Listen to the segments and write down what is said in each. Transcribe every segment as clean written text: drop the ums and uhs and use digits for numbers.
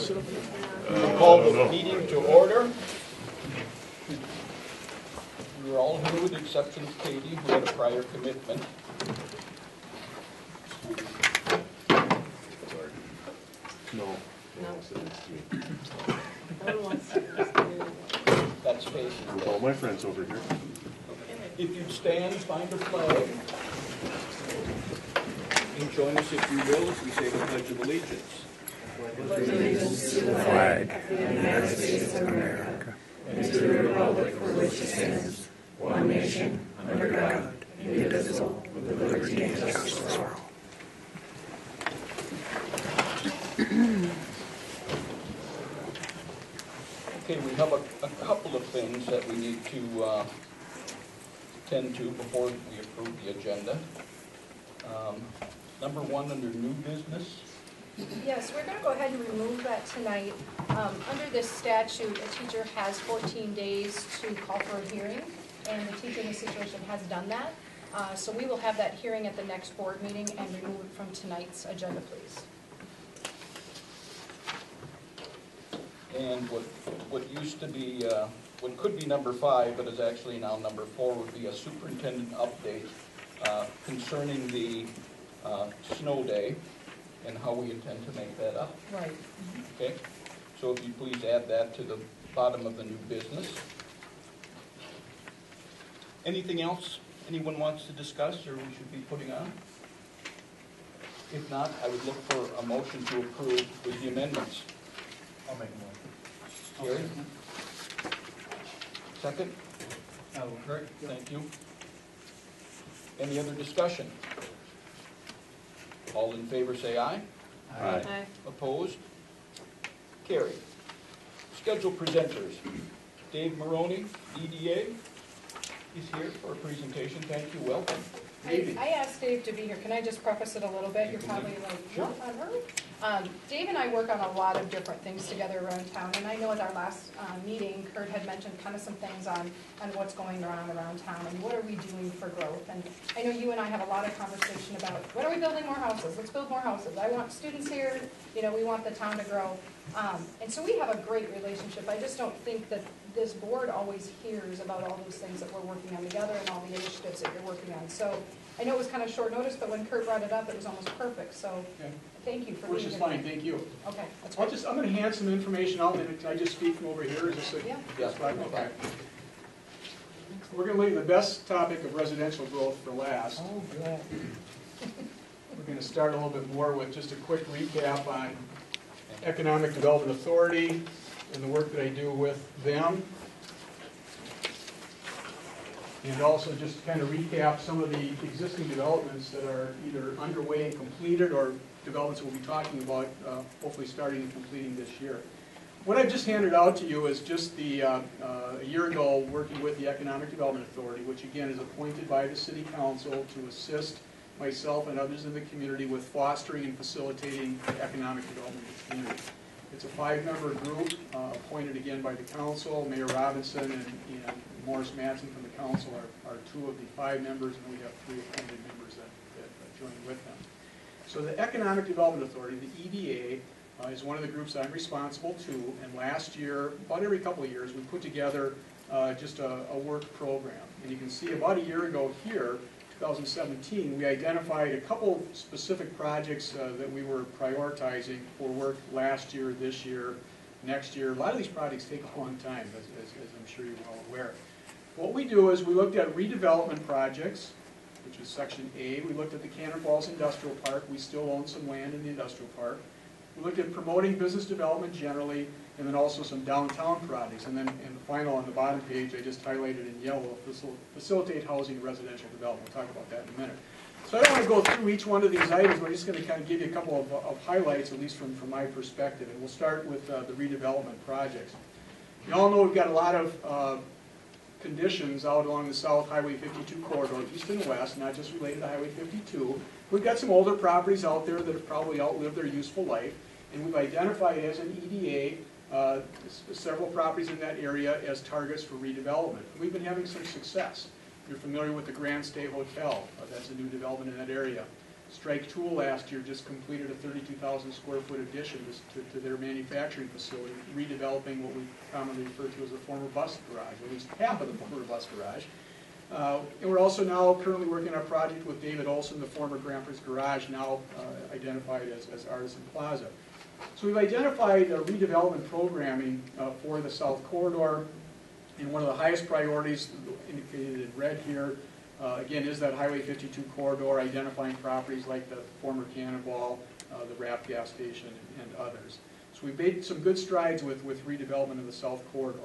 Call the meeting to order. We're all here with the exception of Katie, who had a prior commitment. No. That's Katie. With all my friends over here. If you'd stand, find a flag. And join us, if you will, as we say the Pledge of Allegiance. Allegiance to the flag of the United States of America and to the republic for which it stands, one nation, under God, indivisible, with liberty and justice for all. Okay, we have a couple of things that we need to tend to before we approve the agenda. Number one, under new business. Yes, we're going to go ahead and remove that tonight. Under this statute, a teacher has 14 days to call for a hearing, and the teacher in this situation has done that. So we will have that hearing at the next board meeting and remove it from tonight's agenda, please. And what used to be, what could be number 5, but is actually now number 4, would be a superintendent update concerning the snow day and how we intend to make that up. Right. Okay, so if you please add that to the bottom of the new business. Anything else anyone wants to discuss or we should be putting on? If not, I would look for a motion to approve with the amendments. I'll make a motion. Gary? Second? Kurt, thank you. Any other discussion? All in favor say aye. Aye. Opposed? Carried. Scheduled presenters. Dave Maroney, EDA, is here for a presentation. Thank you. Welcome. I asked Dave to be here. Can I just preface it a little bit? You're probably like, what on earth? Dave and I work on a lot of different things together around town, and I know at our last meeting, Kurt had mentioned kind of some things on what's going around town and what are we doing for growth. And I know you and I have a lot of conversation about, when are we building more houses? Let's build more houses. I want students here. You know, we want the town to grow. And so we have a great relationship. I just don't think that this board always hears about all those things that we're working on together and all the initiatives that you're working on. So I know it was kind of short notice, but when Kurt brought it up, it was almost perfect. So Okay. thank you for Which being is here. fine, thank you. Okay, that's great. I'm going to hand some information out, and can I just speak from over here? Is this a, Yeah. Yes. Okay. We're going to leave the best topic of residential growth for last. Oh, good. We're going to start a little bit more with just a quick recap on Economic Development Authority and the work that I do with them. And also just kind of recap some of the existing developments that are either underway and completed or developments we'll be talking about, hopefully starting and completing this year. What I've just handed out to you is just the, a year ago, working with the Economic Development Authority, which again is appointed by the City Council to assist myself and others in the community with fostering and facilitating economic development in the community. It's a 5-member group appointed again by the Council. Mayor Robinson and Morris Madsen from the Council are 2 of the 5 members, and we have 3 appointed members that join with them. So the Economic Development Authority, the EDA, is one of the groups that I'm responsible to, and last year, about every couple of years, we put together just a work program. And you can see about a year ago here, 2017, we identified a couple specific projects that we were prioritizing for work last year, this year, next year. A lot of these projects take a long time, as I'm sure you're well aware. What we do is we looked at redevelopment projects, which is Section A. We looked at the Cannon Falls Industrial Park. We still own some land in the industrial park. We looked at promoting business development generally, and then also some downtown projects. And then in the final, on the bottom page, I just highlighted in yellow, facilitate housing and residential development. We'll talk about that in a minute. So I don't want to go through each one of these items. We're just going to kind of give you a couple of highlights, at least from my perspective. And we'll start with the redevelopment projects. You all know we've got a lot of conditions out along the South Highway 52 corridor, east and west, not just related to Highway 52. We've got some older properties out there that have probably outlived their useful life, and we've identified as an EDA several properties in that area as targets for redevelopment. We've been having some success. You're familiar with the Grand State Hotel. That's a new development in that area. Strike Tool last year just completed a 32,000 square foot addition to their manufacturing facility, redeveloping what we commonly refer to as the former bus garage, or at least half of the former bus garage. And we're also now currently working on a project with David Olson, the former Grandpa's Garage, now identified as Artisan Plaza. So we've identified redevelopment programming for the South Corridor, and one of the highest priorities indicated in red here, again, is that Highway 52 corridor, identifying properties like the former Cannonball, the RAP gas station, and others. So we've made some good strides with redevelopment of the South Corridor.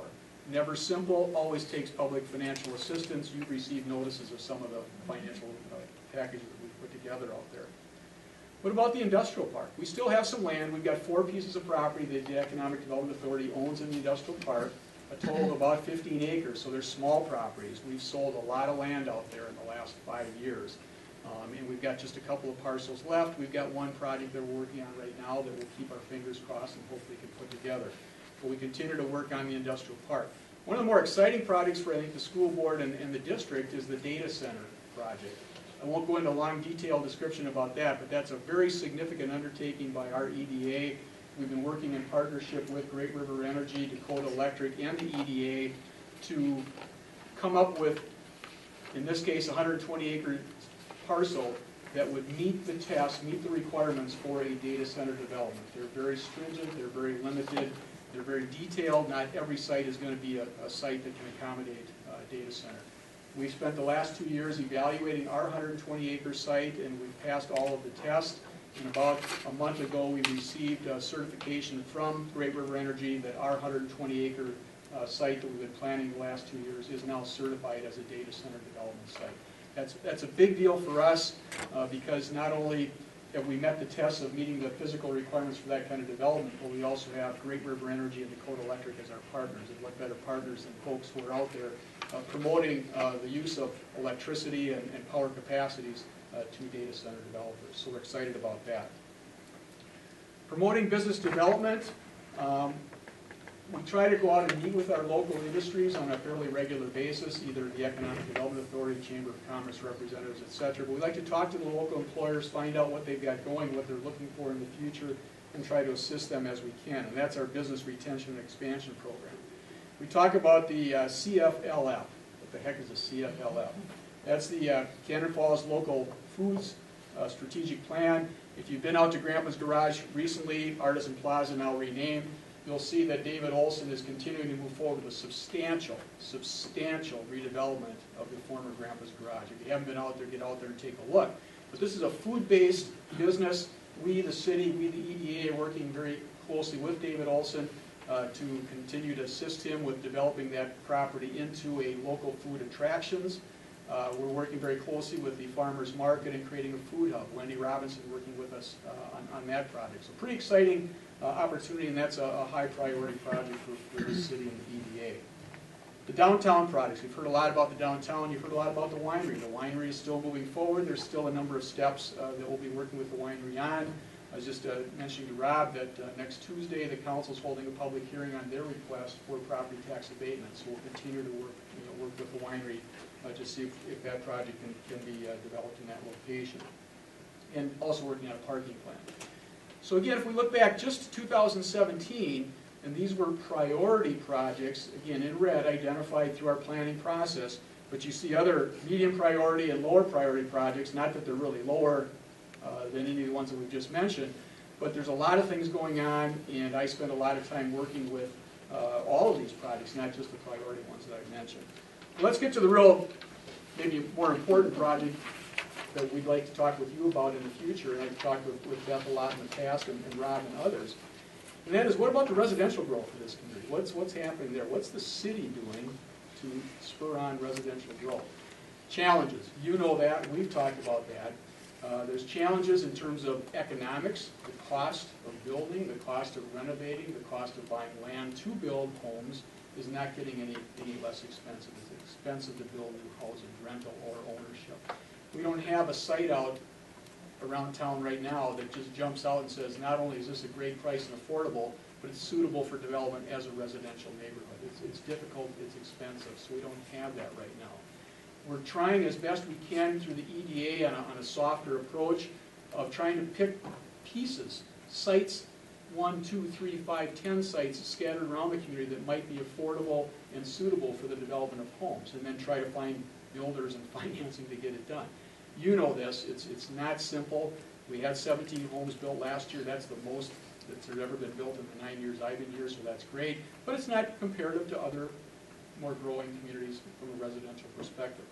Never simple, always takes public financial assistance. You've received notices of some of the financial packages that we've put together out there. What about the industrial park? We still have some land. We've got 4 pieces of property that the Economic Development Authority owns in the industrial park, a total of about 15 acres, so they're small properties. We've sold a lot of land out there in the last 5 years. And we've got just a couple of parcels left. We've got one project that we're working on right now that we'll keep our fingers crossed and hopefully can put together. But we continue to work on the industrial park. One of the more exciting projects for, I think, the school board and the district is the data center project. I won't go into a long detailed description about that, but that's a very significant undertaking by our EDA. We've been working in partnership with Great River Energy, Dakota Electric, and the EDA to come up with, in this case, a 120-acre parcel that would meet the tests, meet the requirements for a data center development. They're very stringent, they're very limited, they're very detailed. Not every site is going to be a site that can accommodate a data center. We've spent the last 2 years evaluating our 120-acre site, and we've passed all of the tests. And about a month ago, we received certification from Great River Energy that our 120-acre site that we've been planning the last 2 years is now certified as a data center development site. That's a big deal for us because not only have we met the tests of meeting the physical requirements for that kind of development, but we also have Great River Energy and Dakota Electric as our partners. And what better partners than folks who are out there promoting the use of electricity and power capacities to data center developers. So we're excited about that. Promoting business development. We try to go out and meet with our local industries on a fairly regular basis, either the Economic Development Authority, Chamber of Commerce representatives, etc. But we like to talk to the local employers, find out what they've got going, what they're looking for in the future, and try to assist them as we can. And that's our Business Retention and Expansion Program. We talk about the CFLF. What the heck is a CFLF? That's the Cannon Falls Local Foods Strategic Plan. If you've been out to Grandpa's Garage recently, Artisan Plaza now renamed, you'll see that David Olson is continuing to move forward with a substantial redevelopment of the former Grandpa's Garage. If you haven't been out there, get out there and take a look. But this is a food-based business. We, the city, we, the EDA, are working very closely with David Olson to continue to assist him with developing that property into a local food attractions. We're working very closely with the farmers market and creating a food hub. Wendy Robinson working with us on that project. So pretty exciting opportunity, and that's a high priority project for the city and the EDA. The downtown projects. We've heard a lot about the downtown. You've heard a lot about the winery. The winery is still moving forward. There's still a number of steps that we'll be working with the winery on. I was just mentioning to Rob that next Tuesday the council's holding a public hearing on their request for property tax abatement. So we'll continue to work with the winery to see if that project can be developed in that location. And also working on a parking plan. So again, if we look back just to 2017, and these were priority projects, again in red, identified through our planning process, but you see other medium priority and lower priority projects, not that they're really lower than any of the ones that we've just mentioned, but there's a lot of things going on, and I spend a lot of time working with all of these projects, not just the priority ones that I mentioned. Let's get to the real, maybe more important project that we'd like to talk with you about in the future, and I've talked with Beth a lot in the past, and Rob and others. And that is, what about the residential growth of this community? What's happening there? What's the city doing to spur on residential growth? Challenges. You know that. We've talked about that. There's challenges in terms of economics, the cost of building, the cost of renovating, the cost of buying land to build homes is not getting any less expensive. It's expensive to build new housing, rental or ownership. We don't have a site out around town right now that just jumps out and says, not only is this a great price and affordable, but it's suitable for development as a residential neighborhood. It's difficult, it's expensive, so we don't have that right now. We're trying as best we can through the EDA on a softer approach of trying to pick pieces, sites, 1, 2, 3, 5, 10 sites scattered around the community that might be affordable and suitable for the development of homes, and then try to find builders and financing to get it done. You know this, it's not simple. We had 17 homes built last year. That's the most that's ever been built in the 9 years I've been here, so that's great. But it's not comparative to other more growing communities from a residential perspective.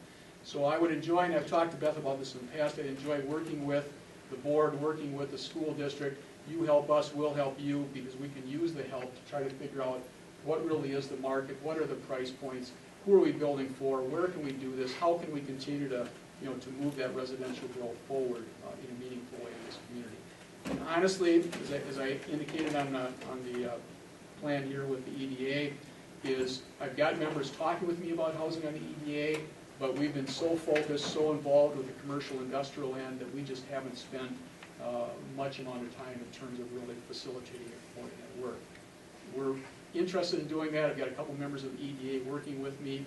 So I would enjoy, and I've talked to Beth about this in the past, I'd enjoy working with the board, working with the school district. You help us, we'll help you, because we can use the help to try to figure out what really is the market, what are the price points, who are we building for, where can we do this, how can we continue to, to move that residential growth forward in a meaningful way in this community. And honestly, as I indicated on the plan here with the EDA, is I've got members talking with me about housing on the EDA, but we've been so focused, so involved with the commercial industrial end that we just haven't spent much amount of time in terms of really facilitating and promoting that work. We're interested in doing that. I've got a couple members of the EDA working with me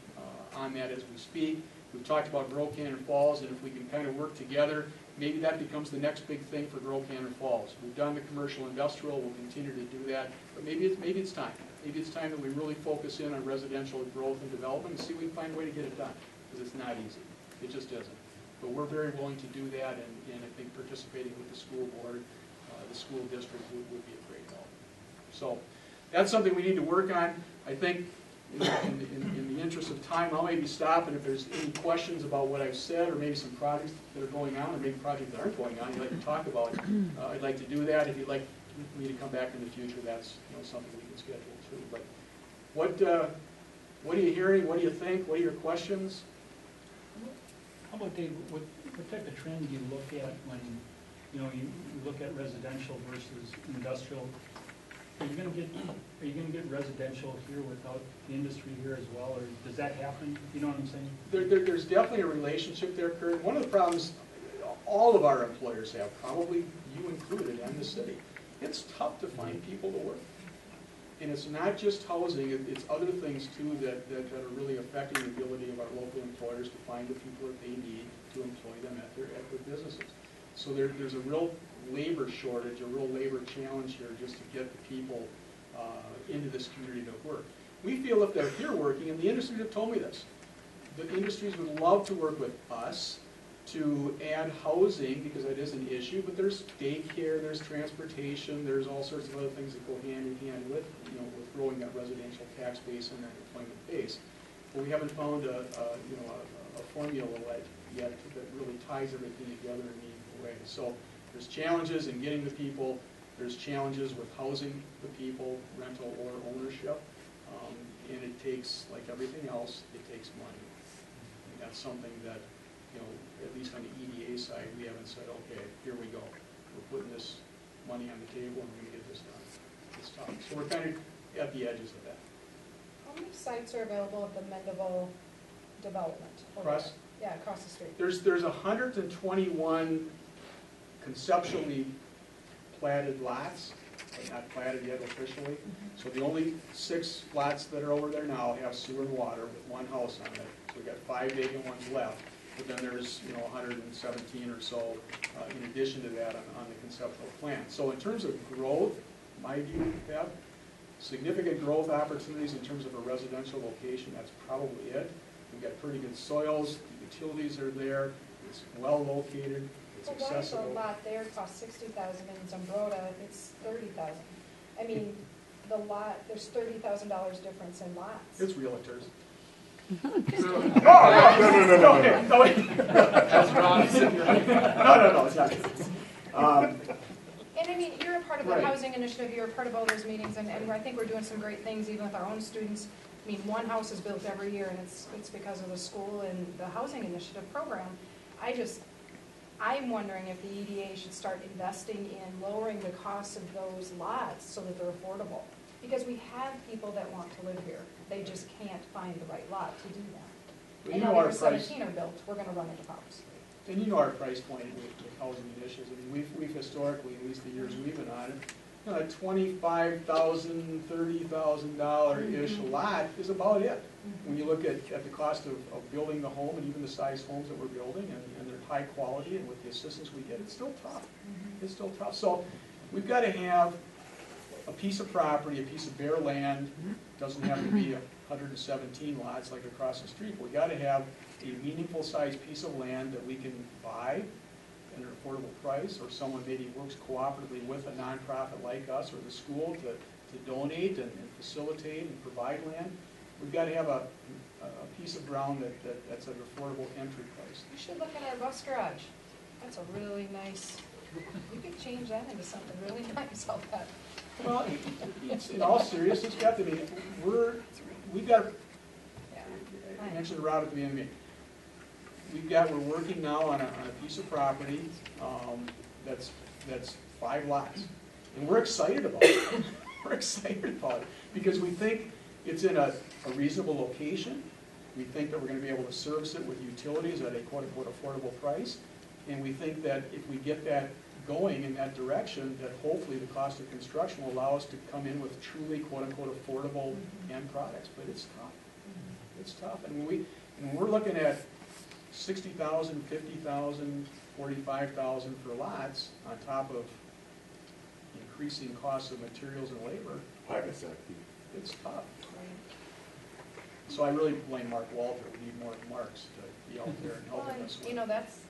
on that as we speak. We've talked about Grow Cannon Falls, and if we can kind of work together, maybe that becomes the next big thing for Grow Cannon Falls. We've done the commercial industrial, we'll continue to do that, but maybe it's time. Maybe it's time that we really focus in on residential growth and development and see if we can find a way to get it done, because it's not easy. It just isn't. But we're very willing to do that, and I think participating with the school board, the school district would be a great help. So that's something we need to work on. I think in the interest of time, I'll maybe stop, and if there's any questions about what I've said, or maybe some projects that are going on, or maybe projects that aren't going on you'd like to talk about, I'd like to do that. If you'd like me to come back in the future, that's something we can schedule too. But what are you hearing? What do you think? What are your questions? How about Dave, what type of trend do you look at when you look at residential versus industrial? Are you going to get residential here without the industry here as well, or does that happen? You know what I'm saying? There's definitely a relationship there, Kurt. One of the problems all of our employers have, probably you included, and the city, it's tough to find people to work. And it's not just housing, it's other things too that are really affecting the ability of our local employers to find the people that they need to employ them at their businesses. So there's a real labor shortage, a real labor challenge here just to get the people into this community to work. We feel if they're here working, and the industries have told me this, the industries would love to work with us to add housing, because that is an issue, but there's daycare, there's transportation, there's all sorts of other things that go hand in hand with, with growing that residential tax base and that employment base. But we haven't found a formula yet that really ties everything together in a meaningful way. So there's challenges in getting the people, there's challenges with housing the people, rental or ownership, and it takes, like everything else, it takes money. And that's something that, at least on the EDA side, we haven't said, okay, here we go. We're putting this money on the table and we're going to get this done. It's tough. So we're kind of at the edges of that. How many sites are available at the Mendeville development? Across? Yeah, across the street. There's 121 conceptually platted lots, but not platted yet officially. So the only 6 lots that are over there now have sewer and water with 1 house on it. So we've got 5 vacant ones left. But then there's 117 or so in addition to that on the conceptual plan. So in terms of growth, my view, Bev, significant growth opportunities in terms of a residential location, that's probably it. We've got pretty good soils, the utilities are there, it's well located, it's accessible. Why is a lot there cost $60,000 in Zumbrota, it's $30,000? I mean, the lot, there's $30,000 difference in lots. It's realtors. No. That's wrong. No, it's not. And I mean, you're a part of the Right. housing initiative, you're a part of all those meetings, and I think we're doing some great things even with our own students. I mean, 1 house is built every year, and it's because of the school and the housing initiative program. I'm wondering if the EDA should start investing in lowering the cost of those lots so that they're affordable. Because we have people that want to live here, they just can't find the right lot to do that. And now our that price, 17 are built, we're going to run into problems. and our price point with housing initiatives. I mean, we've historically, at least the years we've been on it, a $25,000, $30,000-ish lot is about it. When you look at the cost of building the home and even the size homes that we're building and their high quality and with the assistance we get, it's still tough. It's still tough. So we've got to have a piece of property, a piece of bare land, doesn't have to be 117 lots like across the street. We've got to have a meaningful sized piece of land that we can buy at an affordable price, or someone maybe works cooperatively with a nonprofit like us or the school to donate and facilitate and provide land. We've got to have a piece of ground that's an affordable entry price. You should look at our bus garage. That's a really nice, you could change that into something really nice, I'll bet. Well, it's, in all seriousness, Beth, I mean, we've got, Yeah. I mentioned the route at the beginning of the meeting. We're working now on a piece of property that's 5 lots. And we're excited about it. We're excited about it because we think it's in a reasonable location. We think that we're going to be able to service it with utilities at a quote-unquote affordable price. And we think that if we get that going in that direction, that hopefully the cost of construction will allow us to come in with truly quote-unquote affordable end products. But it's tough. It's tough. And when we're looking at $60,000, $50,000, $45,000 for lots on top of increasing costs of materials and labor, it's tough. So I really blame Mark Walter. We need more Marks to be out there and helping us. You know,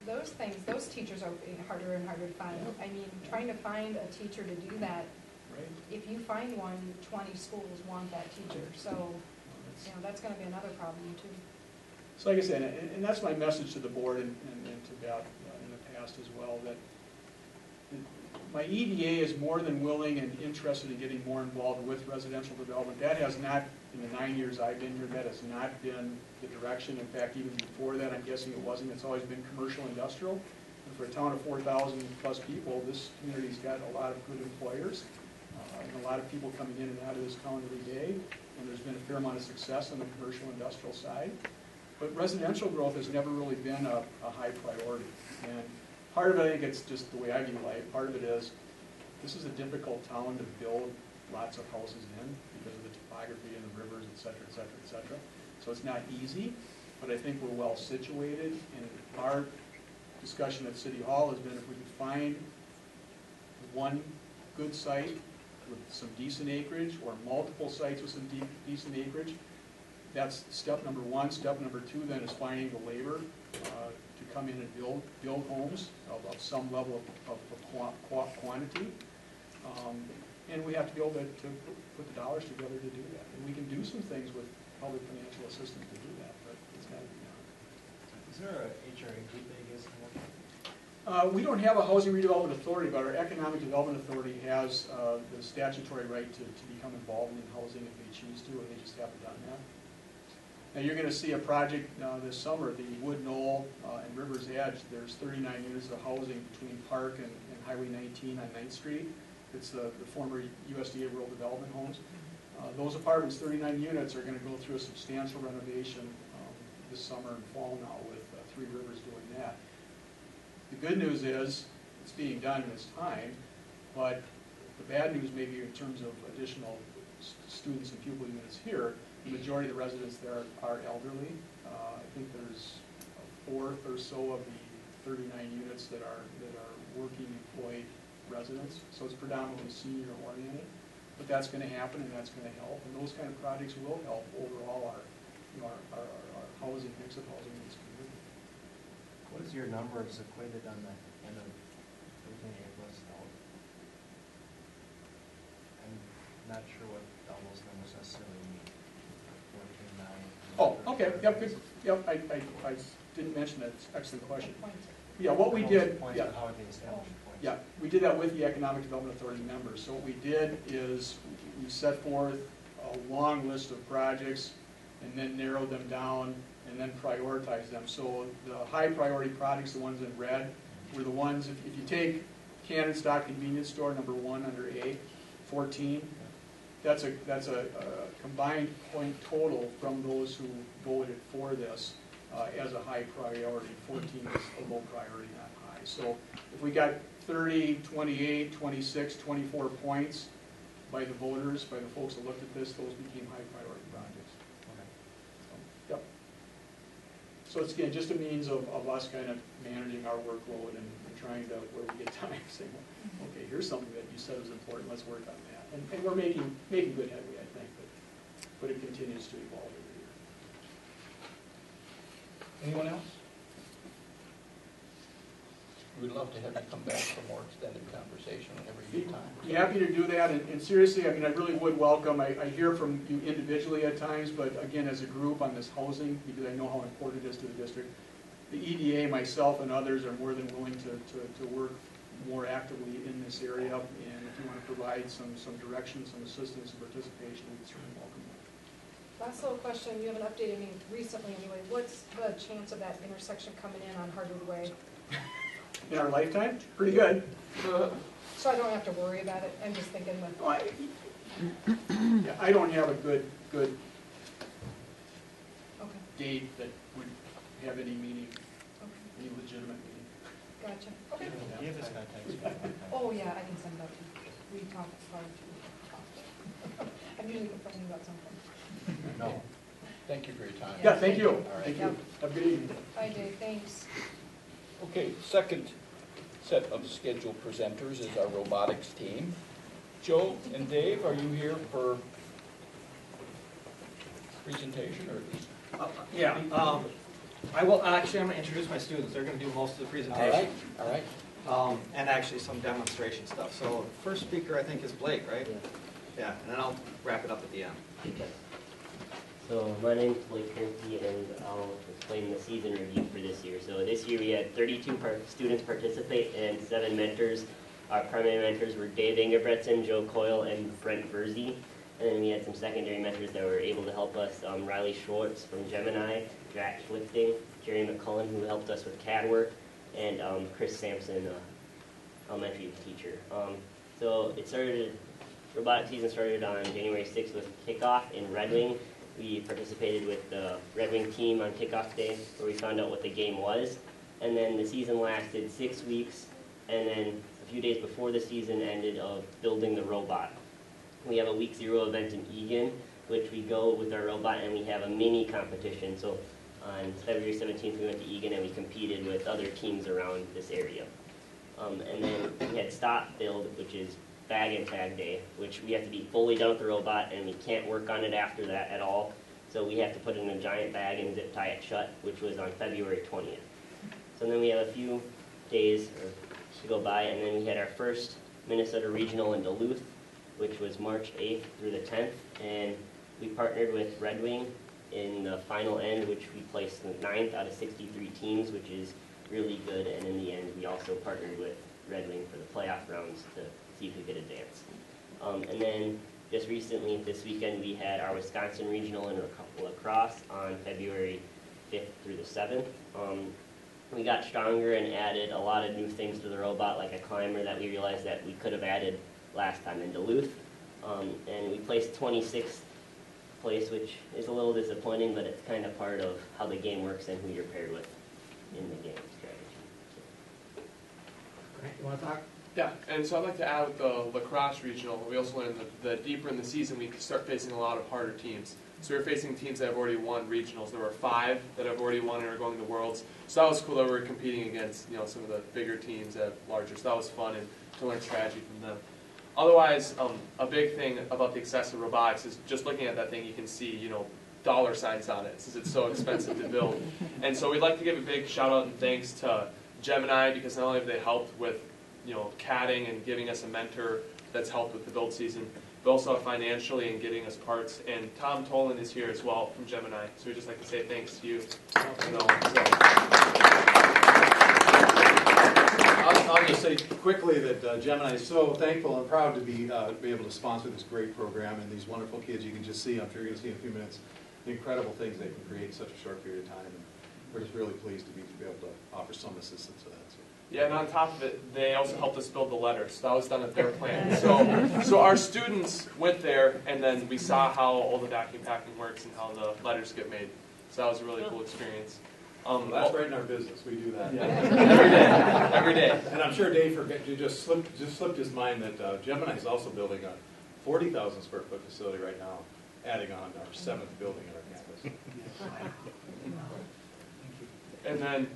those things, those teachers are harder and harder to find. I mean, trying to find a teacher to do that, Right? if you find one, 20 schools want that teacher. So, you know, that's going to be another problem too. So like I said, and that's my message to the board and to Beth in the past as well, that my EDA is more than willing and interested in getting more involved with residential development. That has not, in the 9 years I've been here, that has not been the direction. In fact, even before that, I'm guessing it wasn't. It's always been commercial industrial. And for a town of 4,000 plus people, this community's got a lot of good employers and a lot of people coming in and out of this town every day. And there's been a fair amount of success on the commercial industrial side. But residential growth has never really been a high priority. And part of it, I think it's just the way I view life. Part of it is, this is a difficult town to build lots of houses in because of the topography and the rivers, et cetera, et cetera, et cetera. So it's not easy, but I think we're well situated. And our discussion at City Hall has been if we could find one good site with some decent acreage or multiple sites with some decent acreage, that's step number one. Step number two then is finding the labor to come in and build homes of some level of quantity. And we have to be able to put the dollars together to do that. And we can do some things with public financial assistance to do that, but it's got to be done. Is there a HRA group that you guys can look at? We don't have a housing redevelopment authority, but our economic development authority has the statutory right to become involved in housing if they choose to, and they just haven't done that. Now you're going to see a project this summer, the Wood Knoll and River's Edge. There's 39 units of housing between Park and Highway 19 on 9th Street. It's the former USDA rural development homes. Those apartments, 39 units, are going to go through a substantial renovation this summer and fall now with Three Rivers doing that. The good news is it's being done in its time, but the bad news maybe in terms of additional students and pupil units here, the majority of the residents there are elderly. I think there's a fourth or so of the 39 units that are working employed residents, so it's predominantly senior oriented. But that's going to happen and that's going to help, and those kind of projects will help overall our housing, mix of housing in this community. What is your numbers equated on the end of everything you listed out? I'm not sure what all those numbers necessarily mean. 14, 9. Oh, okay, yep, good, yep, I didn't mention that, it's an excellent question. Points. Yeah, what we did, Points, yeah. but how are they established points? Yeah, we did that with the Economic Development Authority members. So what we did is we set forth a long list of projects and then narrowed them down and then prioritized them. So the high priority projects, the ones in red, were the ones, if you take Cannon Stock Convenience Store, number 1 under A, 14, that's a combined point total from those who voted for this as a high priority. 14 is a low priority, not high. So if we got 30, 28, 26, 24 points by the voters, by the folks that looked at this, those became high priority projects. Yep. So it's, again, just a means of us kind of managing our workload and trying to, where we get time, saying, well, okay, here's something that you said was important, let's work on that. And we're making good headway, I think, but it continues to evolve every year. Anyone else? We'd love to have you come back for more extended conversation whenever you get time. Be happy to do that, and seriously, I mean, I really would welcome, I hear from you individually at times, but again, as a group on this housing, because I know how important it is to the district, the EDA, myself, and others are more than willing to work more actively in this area, and if you want to provide some direction, some assistance, and participation, we'd certainly welcome that. Last little question, you haven't updated me recently anyway. What's the chance of that intersection coming in on Hardwood Way? In our lifetime, pretty good. So I don't have to worry about it. I'm just thinking with. Oh, yeah, I don't have a good Okay. date that would have any meaning, Okay. any legitimate meaning. Gotcha. Okay. You have his contacts. Oh yeah, I can send that to you. We talk hard to. I'm usually complaining about something. No. Thank you for your time. Yeah, thank you. All right. Thank you. Have a good evening. Bye, Dave. Thanks. Okay, second set of scheduled presenters is our robotics team. Joe and Dave, are you here for presentation or? Yeah, I will, actually, I'm going to introduce my students. They're going to do most of the presentation. All right. And actually some demonstration stuff. So first speaker, I think, is Blake, right? Yeah, and then I'll wrap it up at the end. So my name's Blake Kinsey, and I'll explain the season review for this year. So this year we had 32 students participate and 7 mentors. Our primary mentors were Dave Ingebretson, Joe Coyle, and Brent Verzi. And then we had some secondary mentors that were able to help us, Riley Schwartz from Gemini, Jack Schlichting, Jerry McCullen, who helped us with CAD work, and Chris Sampson, elementary teacher. So it started, robotics season started on January 6th with kickoff in Red Wing. We participated with the Red Wing team on kickoff day, where we found out what the game was. And then the season lasted 6 weeks, and then a few days before the season ended of building the robot. We have a week 0 event in Egan, which we go with our robot and we have a mini competition. So on February 17th we went to Egan and we competed with other teams around this area. And then we had stop build, which is bag and tag day, which we have to be fully done with the robot and we can't work on it after that at all. So we have to put it in a giant bag and zip tie it shut, which was on February 20th. So then we have a few days to go by, and then we had our first Minnesota Regional in Duluth, which was March 8th through the 10th, and we partnered with Red Wing in the final end, which we placed 9th out of 63 teams, which is really good, and in the end we also partnered with Red Wing for the playoff rounds to see if we could advance. And then just recently, this weekend, we had our Wisconsin Regional in lacrosse on February 5th through the 7th. We got stronger and added a lot of new things to the robot, like a climber that we realized that we could have added last time in Duluth. And we placed 26th place, which is a little disappointing, but it's kind of part of how the game works and who you're paired with in the game strategy. You want to talk? Yeah, and so I'd like to add with the lacrosse regional, we also learned that deeper in the season we could start facing a lot of harder teams. So we were facing teams that have already won regionals. There were 5 that have already won and are going to Worlds. So that was cool that we were competing against, you know, some of the bigger teams that larger. So that was fun and to learn strategy from them. Otherwise, a big thing about the accessible robotics is just looking at that thing, you can see, you know, dollar signs on it since it's so expensive to build. And so we'd like to give a big shout out and thanks to Gemini, because not only have they helped with, you know, CADing and giving us a mentor that's helped with the build season, but also financially and getting us parts. And Tom Tolan is here as well from Gemini, so we'd just like to say thanks to you. I'll just say quickly that Gemini is so thankful and proud to be able to sponsor this great program and these wonderful kids. You can just see, I'm sure you're going to see in a few minutes, the incredible things they can create in such a short period of time. And we're just really pleased to be able to offer some assistance to that. So. Yeah, and on top of it, they also helped us build the letters. So that was done at their plant. So our students went there, and then we saw how all the vacuum packing works and how the letters get made. So that was a really cool experience. Well, that's right in our business, we do that. Every day. And I'm sure Dave just slipped his mind that Gemini's also building a 40,000 square foot facility right now, adding on our 7th building at our campus. And then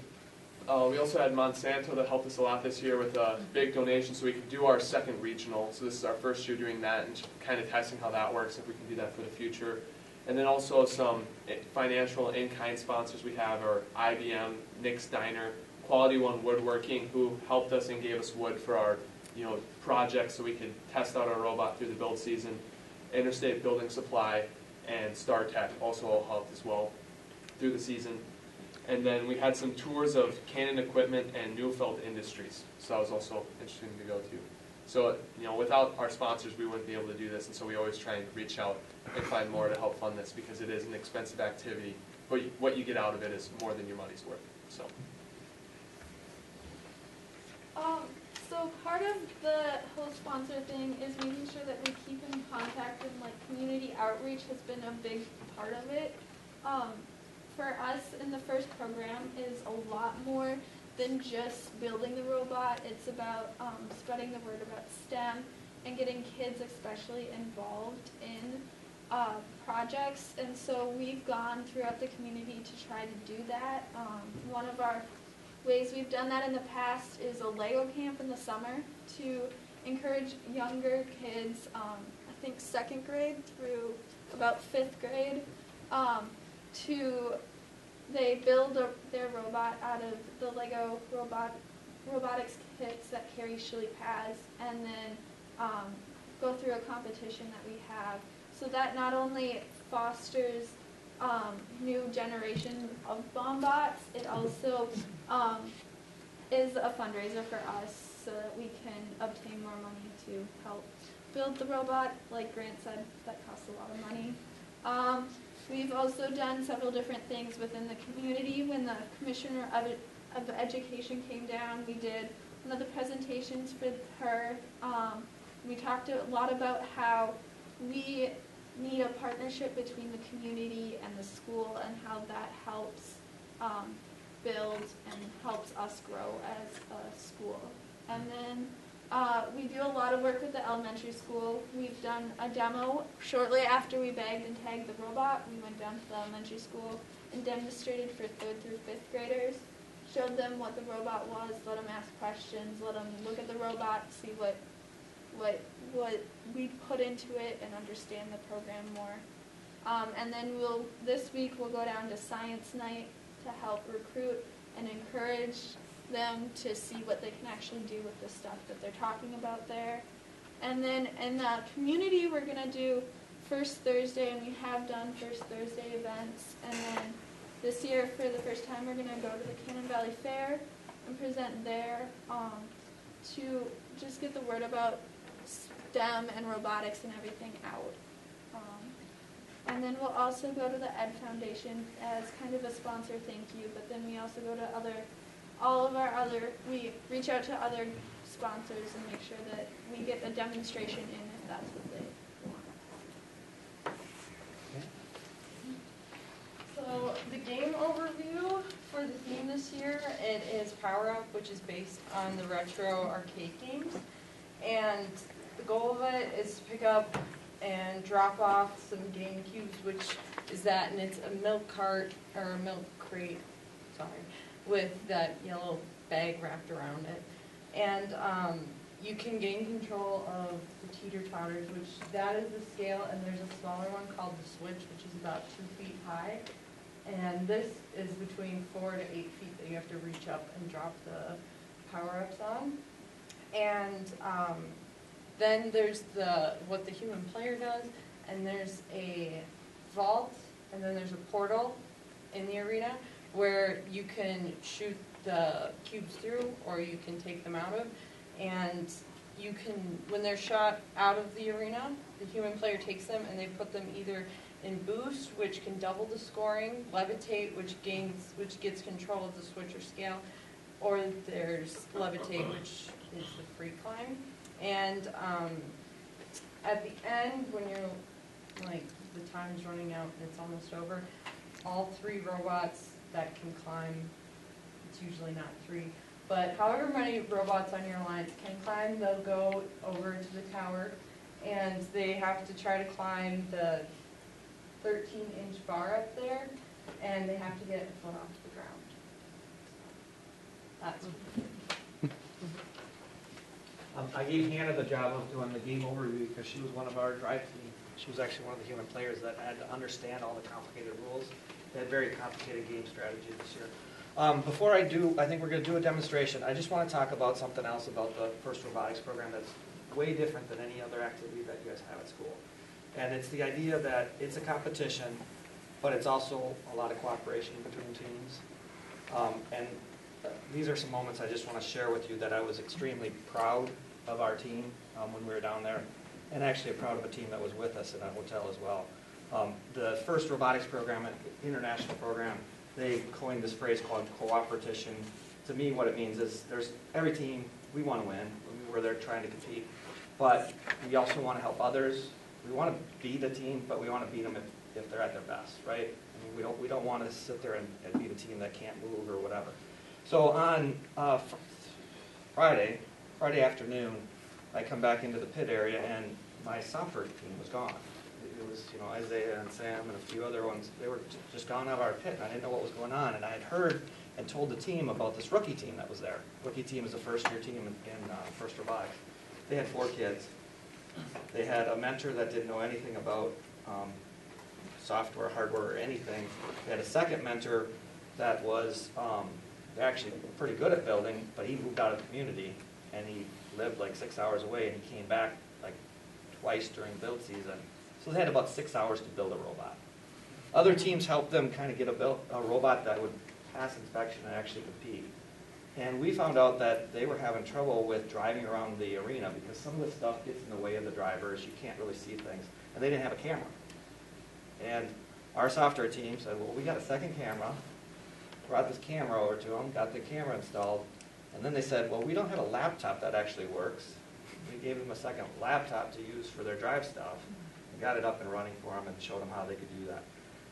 we also had Monsanto that helped us a lot this year with a big donation so we could do our 2nd regional. So this is our first year doing that and kind of testing how that works, if we can do that for the future. And then also some financial in-kind sponsors we have are IBM, Nick's Diner, Quality One Woodworking, who helped us and gave us wood for our projects so we could test out our robot through the build season. Interstate Building Supply and StarTech also all helped as well through the season. And then we had some tours of Canon Equipment and Neufeld Industries, so that was also interesting to go to. So, without our sponsors, we wouldn't be able to do this, and so we always try and reach out and find more to help fund this because it is an expensive activity, but what you get out of it is more than your money's worth. So part of the host sponsor thing is making sure that we keep in contact, and community outreach has been a big part of it. For us in the first program is a lot more than just building the robot. It's about spreading the word about STEM and getting kids especially involved in projects. And so we've gone throughout the community to try to do that. One of our ways we've done that in the past is a Lego camp in the summer to encourage younger kids, I think 2nd grade through about 5th grade, they build their robot out of the Lego robotics kits that Carrie Schliep has, and then go through a competition that we have. So that not only fosters new generation of BombBots, it also is a fundraiser for us so that we can obtain more money to help build the robot. Like Grant said, that costs a lot of money. We've also done several different things within the community. When the Commissioner of Education came down, we did one of the presentations for her. We talked a lot about how we need a partnership between the community and the school and how that helps build and helps us grow as a school. And then we do a lot of work with the elementary school. We've done a demo shortly after we bagged and tagged the robot. We went down to the elementary school and demonstrated for 3rd through 5th graders. Showed them what the robot was, let them ask questions, let them look at the robot, see what we put into it and understand the program more. And then this week we'll go down to Science Night to help recruit and encourage them to see what they can actually do with the stuff that they're talking about there. And then in the community we're going to do First Thursday, and we have done First Thursday events. And then this year for the first time we're going to go to the Cannon Valley Fair and present there to just get the word about STEM and robotics and everything out. And then we'll also go to the Ed Foundation as kind of a sponsor thank you, but then we also go to we reach out to other sponsors and make sure that we get a demonstration in if that's what they want. So the game overview for the theme this year, it is Power Up, which is based on the retro arcade games. And the goal of it is to pick up and drop off some game cubes, which is that, and it's a milk cart, or a milk crate, with that yellow bag wrapped around it. And you can gain control of the teeter-totters, which that is the scale, and there's a smaller one called the Switch, which is about 2 feet high. And this is between 4 to 8 feet that you have to reach up and drop the power-ups on. And then there's what the human player does, and there's a vault, and then there's a portal in the arena where you can shoot the cubes through, or you can take them out of. And you can, when they're shot out of the arena, the human player takes them and they put them either in boost, which can double the scoring, levitate, which gets control of the switch or scale, or there's levitate, which is the free climb. And at the end, when you're the time's running out and it's almost over, all 3 robots that can climb. It's usually not 3, but however many robots on your lines can climb, they'll go over to the tower, and they have to try to climb the 13-inch bar up there, and they have to get a foot off the ground. That's I gave Hannah the job of doing the game overview because she was one of our drive team. She was actually one of the human players that had to understand all the complicated rules. They had very complicated game strategy this year. Before I do, I think we're going to do a demonstration. I just want to talk about something else about the FIRST Robotics program that's way different than any other activity that you guys have at school. And it's the idea that it's a competition, but it's also a lot of cooperation between teams. These are some moments I just want to share with you that I was extremely proud of our team when we were down there, and actually proud of a team that was with us in a hotel as well. The FIRST Robotics program, an international program, they coined this phrase called cooperation. To me, what it means is there's every team, we want to win. We're there trying to compete, but we also want to help others. We want to beat a team, but we want to beat them if they're at their best, right? I mean, we don't want to sit there and beat a team that can't move or whatever. So on Friday afternoon, I come back into the pit area, and my software team was gone. It was, Isaiah and Sam and a few other ones. They were just gone out of our pit, and I didn't know what was going on. And I had heard and told the team about this rookie team that was there. Rookie team is a first-year team in FIRST Robotics. They had 4 kids. They had a mentor that didn't know anything about software, hardware, or anything. They had a second mentor that was actually pretty good at building, but he moved out of the community, and he lived like 6 hours away, and he came back like twice during build season. So they had about 6 hours to build a robot. Other teams helped them kind of get a robot that would pass inspection and actually compete. And we found out that they were having trouble with driving around the arena because some of the stuff gets in the way of the drivers. You can't really see things. And they didn't have a camera. And our software team said, well, we got a second camera. Brought this camera over to them, got the camera installed. And then they said, well, we don't have a laptop that actually works. We gave them a second laptop to use for their drive stuff. We got it up and running for them and showed them how they could do that.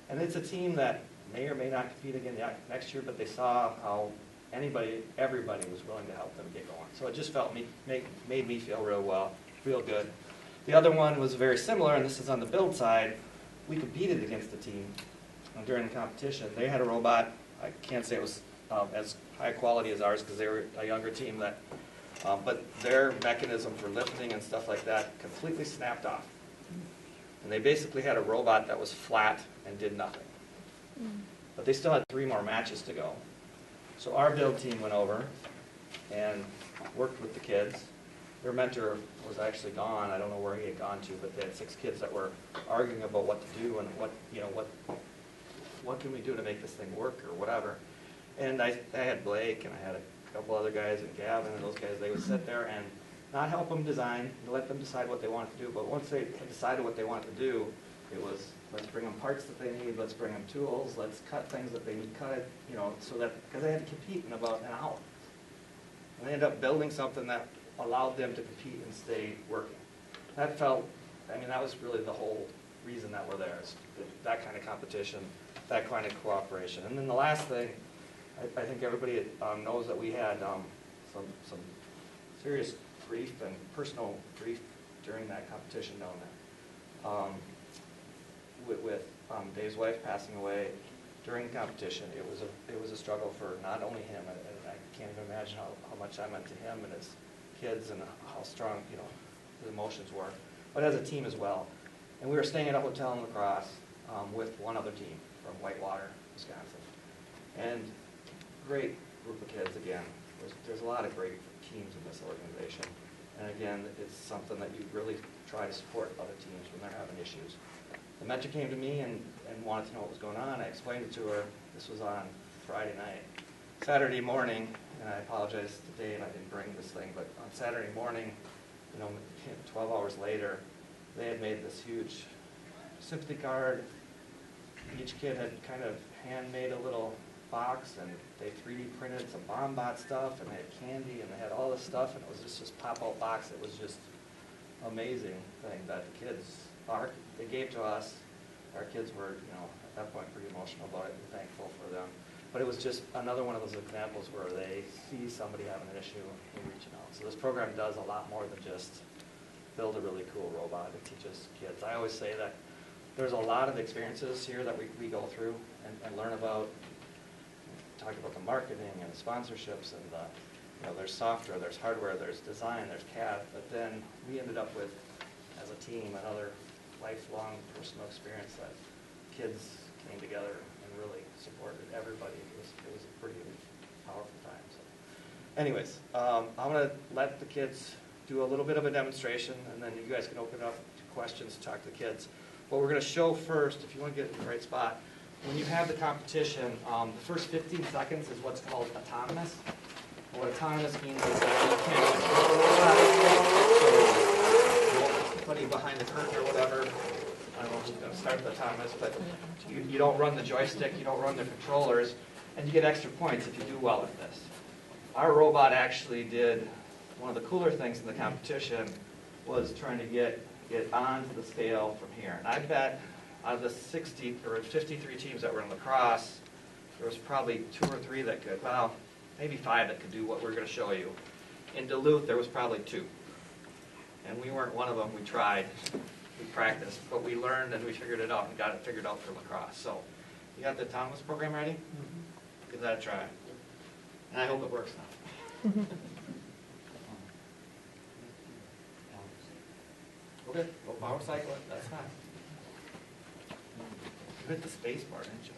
And it's a team that may or may not compete again next year, but they saw how everybody was willing to help them get going. So it just made me feel real good. The other one was very similar, and this is on the build side. We competed against the team during the competition. They had a robot. I can't say it was as high quality as ours because they were a younger team, but their mechanism for lifting and stuff like that completely snapped off. And they basically had a robot that was flat and did nothing. But they still had 3 more matches to go. So our build team went over and worked with the kids. Their mentor was actually gone. I don't know where he had gone to, but they had 6 kids that were arguing about what to do and what can we do to make this thing work or whatever. And I had Blake and I had a couple other guys and Gavin and those guys. They would sit there and not help them design, let them decide what they wanted to do. But once they had decided what they wanted to do, it was let's bring them parts that they need, let's bring them tools, let's cut things that they need cut, so that, because they had to compete in about an hour. And they ended up building something that allowed them to compete and stay working. That was really the whole reason that we're there, is that kind of competition, that kind of cooperation. And then the last thing, I think everybody knows that we had some serious grief and personal grief during that competition down there. With Dave's wife passing away during the competition, it was a struggle for not only him, and I can't even imagine how much that meant to him and his kids and how strong his emotions were, but as a team as well. And we were staying at a hotel in La Crosse with one other team from Whitewater, Wisconsin, and great group of kids again. There's a lot of great teams in this organization, and again, it's something that you really try to support other teams when they're having issues. The mentor came to me and wanted to know what was going on. I explained it to her. This was on Friday night. Saturday morning, and I apologize to Dave, I didn't bring this thing, but on Saturday morning, 12 hours later, they had made this huge sympathy card. Each kid had kind of handmade a little box, and they 3D printed some BombBot stuff, and they had candy, and they had all this stuff, and it was just this pop-out box. It was just amazing thing that the kids they gave to us. Our kids were, at that point, pretty emotional about it and thankful for them. But it was just another one of those examples where they see somebody having an issue and reaching out. So this program does a lot more than just build a really cool robot. It teaches kids. I always say that there's a lot of experiences here that we go through and learn about. Talk about the marketing and the sponsorships and the, there's software, there's hardware, there's design, there's CAD. But then we ended up with, as a team, another lifelong personal experience that kids came together and really supported everybody. It was a pretty powerful time. So, anyways, I'm going to let the kids do a little bit of a demonstration, and then you guys can open it up to questions, talk to the kids. What we're going to show first, if you want to get in the right spot, when you have the competition, the first 15 seconds is what's called autonomous. And what autonomous means is that you can't somebody behind the curtain or whatever. I don't know who's going to start the autonomous, but you don't run the joystick, you don't run the controllers, and you get extra points if you do well with this. Our robot actually did one of the cooler things in the competition was trying to get it onto the scale from here. And I bet out of the 60 or 53 teams that were in lacrosse, there was probably 2 or 3 that could, well, maybe 5 that could do what we're going to show you. In Duluth, there was probably 2. And we weren't one of them. We tried. We practiced. But we learned and we figured it out and got it figured out for lacrosse. So you got the autonomous program ready? Mm-hmm. Give that a try. And I hope it works now. Okay, go power cycle it. That's fine. You hit the space bar, didn't you?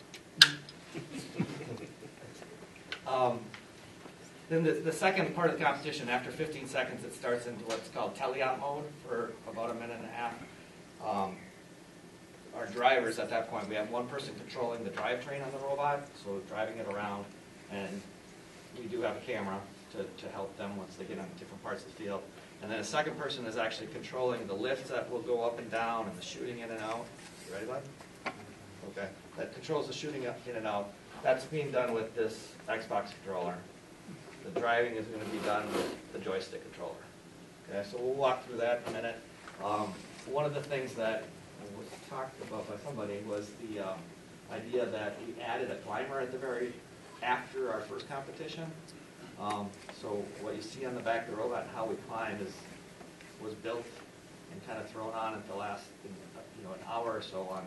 Then the second part of the competition, after 15 seconds, it starts into what's called teleop mode for about a minute and a half. Our drivers, at that point, we have one person controlling the drivetrain on the robot, so driving it around, and we do have a camera to help them once they get on different parts of the field. And then a second person is actually controlling the lifts that will go up and down and the shooting in and out. You ready, bud? Okay. That controls the shooting up in and out. That's being done with this Xbox controller. The driving is going to be done with the joystick controller. Okay, so we'll walk through that in a minute. One of the things that was talked about by somebody was the idea that we added a climber at the after our first competition. So what you see on the back of the robot and how we climb was built and kind of thrown on at the last, an hour or so on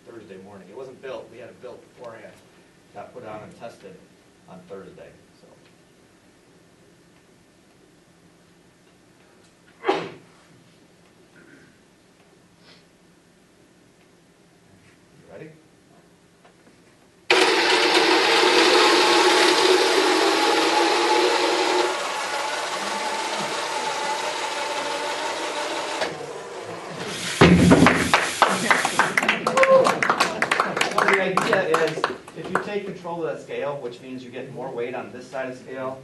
Thursday morning. It wasn't built. We had it built beforehand. Got put on and tested on Thursday. Ready? So the idea is, if you take control of that scale, which means you get more weight on this side of the scale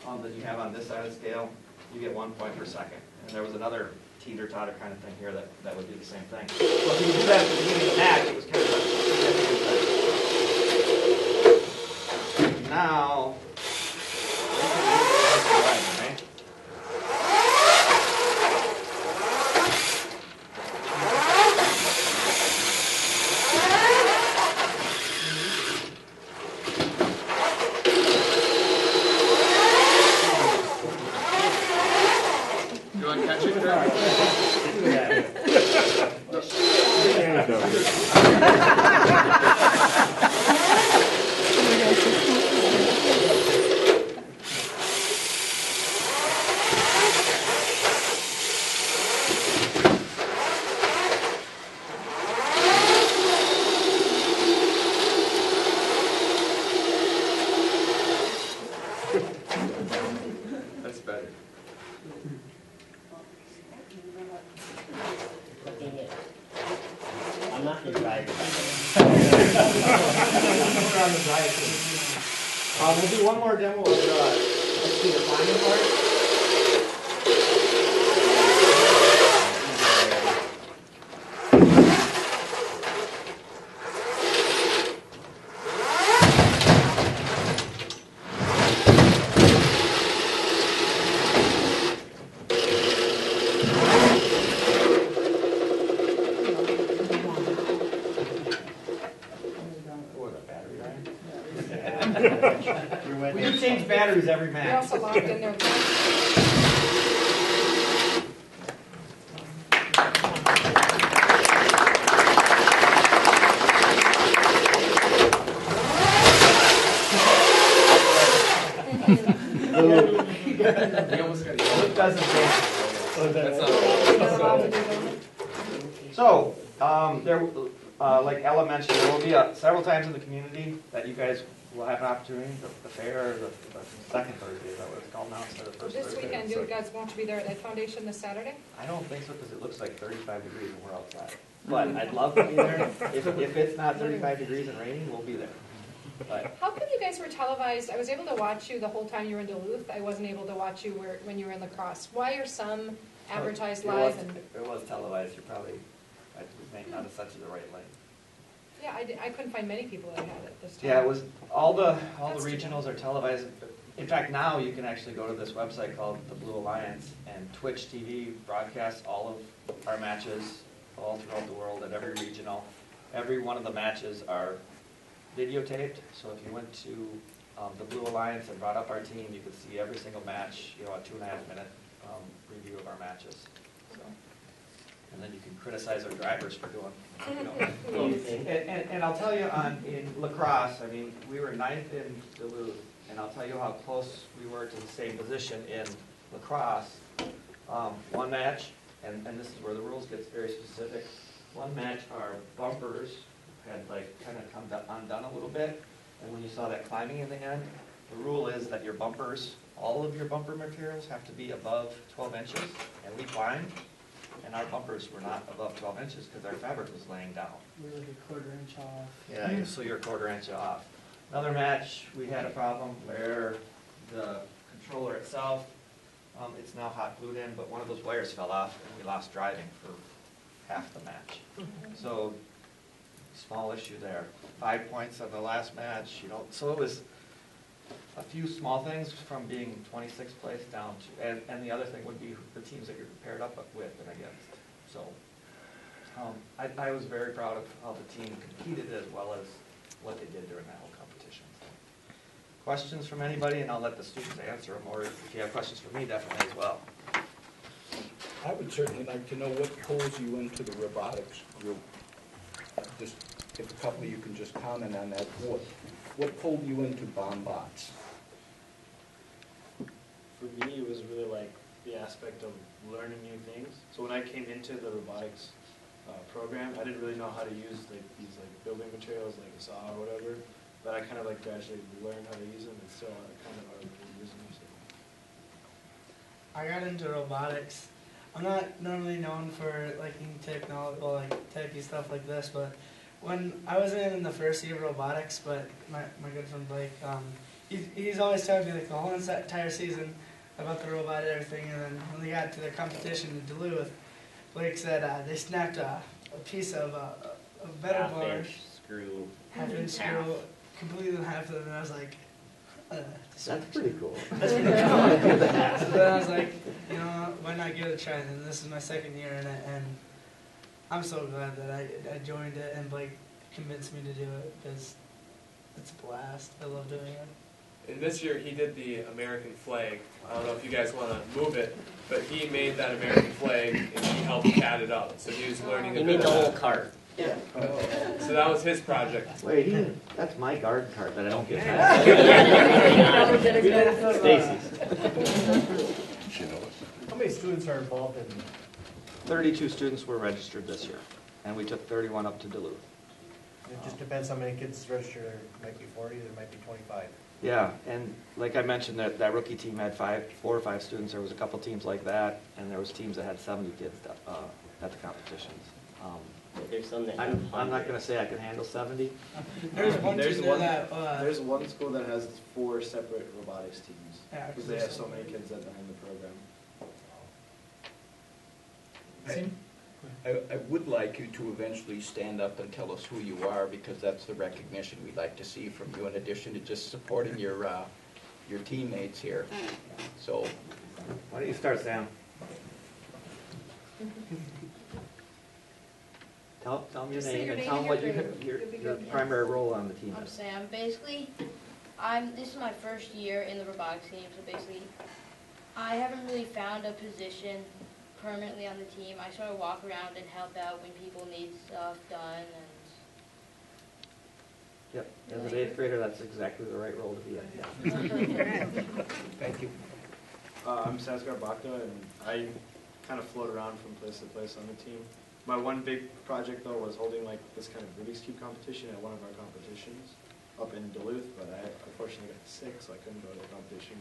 than you have on this side of the scale, you get 1 point per second. And there was another teeter-totter kind of thing here that would do the same thing. So if you do that at the beginning of the match, it was kind of a significant thing. Now, right? You want to catch it, Kurt? That's better. I'm not the driver. We're on the drive team. We'll do one more demo of the climbing part. We do change batteries every We match. also locked in there. We almost got It doesn't change. That's not. So, like Ella mentioned, there will be several times in the community that you guys will have an opportunity, the fair, the second Thursday, is that what it's called now, instead of the first This Thursday? weekend, you guys want to be there at that foundation this Saturday? I don't think so, because it looks like 35 degrees and we're outside. But I'd love to be there. If it's not 35 degrees and raining, we'll be there. But How come you guys were televised? I was able to watch you the whole time you were in Duluth. I wasn't able to watch you when you were in La Crosse. Why are some advertised live and? It was televised, you probably, I may not have sent you the right link. Yeah, I couldn't find many people that had it this time. Yeah, it was, all the That's too regionals are televised. In fact, now you can actually go to this website called the Blue Alliance, and Twitch TV broadcasts all of our matches all throughout the world at every regional. Every one of the matches are videotaped, so if you went to the Blue Alliance and brought up our team, you could see every single match, a 2.5-minute review of our matches. So, and then you can criticize our drivers for doing. And I'll tell you, in La Crosse, I mean, we were 9th in Duluth, and I'll tell you how close we were to the same position in La Crosse. One match, and this is where the rules gets very specific. One match, our bumpers had kind of come undone a little bit, and when you saw that climbing in the end, the rule is that your bumpers, all of your bumper materials have to be above 12 inches, and we climbed, and our bumpers were not above 12 inches because our fabric was laying down. We were like a 1/4 inch off. Yeah, so you're a 1/4 inch off. Another match, we had a problem where the controller itself, it's now hot glued in, but one of those wires fell off, and we lost driving for half the match. So, small issue there. 5 points on the last match, so it was a few small things from being 26th place down to, and the other thing would be the teams that you're paired up with and against. So, I was very proud of how the team competed as well as what they did during that whole competition. Questions from anybody, and I'll let the students answer them, or if you have questions for me, definitely as well. I would certainly like to know what pulls you into the robotics group. Just, if a couple of you can just comment on that. What pulled you into BombBots? For me, it was really like the aspect of learning new things. So when I came into the robotics program, I didn't really know how to use these building materials like a saw or whatever, but I kind of gradually learned how to use them, and still I kind of already using them. So. I got into robotics. I'm not normally known for liking technology, techy stuff like this, but when I was in the first year of robotics, but my good friend Blake, he's always telling me the whole entire season about the robot and everything, and then when they got to the competition in Duluth, Blake said they snapped a piece of a better blower, Half-inch screw. half-inch screw, completely in half, and I was like, That's pretty cool. that's pretty cool. So then I was like, why not give it a try? And this is my second year in it, and I'm so glad that I joined it, and Blake convinced me to do it, because it's a blast. I love doing it. And this year he did the American flag. I don't know if you guys want to move it, but he made that American flag and he helped CAD it up. So he was learning. He made the whole cart. Yeah. So that was his project. Wait, that's my garden cart that I don't get. Stacy's. How many students are involved in 32 students were registered this year, and we took 31 up to Duluth. It just depends how many kids register. There might be 40, there might be 25. Yeah, and like I mentioned, that rookie team had 4 or 5 students. There was a couple teams like that, and there was teams that had 70 kids at the competitions. There's some that I'm not going to say I can handle 70. There's one team there that There's one school that has 4 separate robotics teams yeah, because they have so many kids that are in the program. I would like you to eventually stand up and tell us who you are, because that's the recognition we'd like to see from you, in addition to just supporting your teammates here. So, Why don't you start, Sam? Tell them your Just say name your and name tell them and what your your grade. You'll be good. primary role on the team I'm is. Sam. Basically, This is my first year in the robotics team, so basically, I haven't really found a position permanently on the team. I sort of walk around and help out when people need stuff done, and Yep, as an 8th grader, that's exactly the right role to be in. Thank you. I'm Saskar Bakta, and I kind of float around from place to place on the team. My one big project, though, was holding like this kind of Rubik's Cube competition at one of our competitions up in Duluth, but I unfortunately got sick, so I couldn't go to the competition,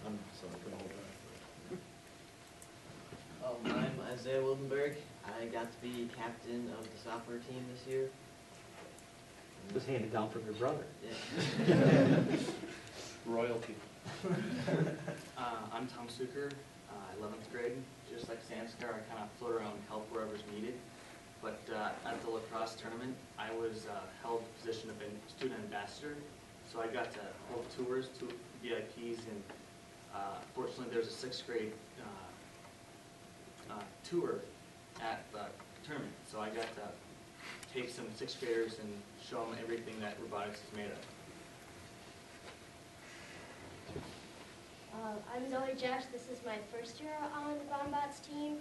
so I couldn't hold that. I'm Isaiah Wildenberg. I got to be captain of the software team this year. Just handed down from your brother. Yeah. Royalty. I'm Tom Suker, 11th grade. Just like Samskar, I kind of float around and help wherever's needed. But at the lacrosse tournament, I was held the position of a student ambassador. So I got to hold tours to VIPs, and fortunately there was a 6th grade tour at the tournament. So I got to take some 6th graders and show them everything that robotics is made of. I'm Zoe Jesh. This is my first year on the Bombats team.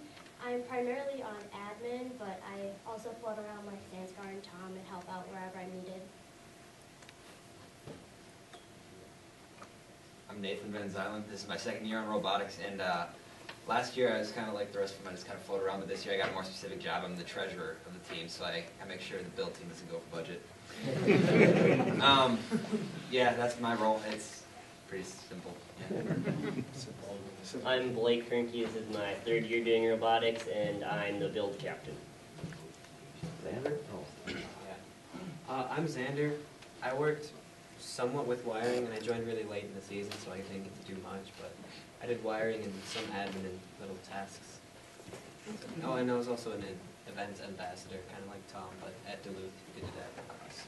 I'm primarily on admin, but I also float around like Sanskar and Tom and help out wherever I'm needed. I'm Nathan Van Zylen. This is my 2nd year on robotics, and last year I was kind of like the rest of them, I just kind of float around, but this year I got a more specific job. I'm the treasurer of the team, so I make sure the build team doesn't go for budget. Yeah, that's my role. It's pretty simple. Yeah. I'm Blake Kernke. This is my 3rd year doing robotics, and I'm the build captain. Xander? Yeah. I'm Xander. I worked somewhat with wiring, and I joined really late in the season, so I didn't get to do much, but I did wiring and some admin and little tasks. Oh, and I was also an events ambassador, kind of like Tom, but at Duluth, we did that across.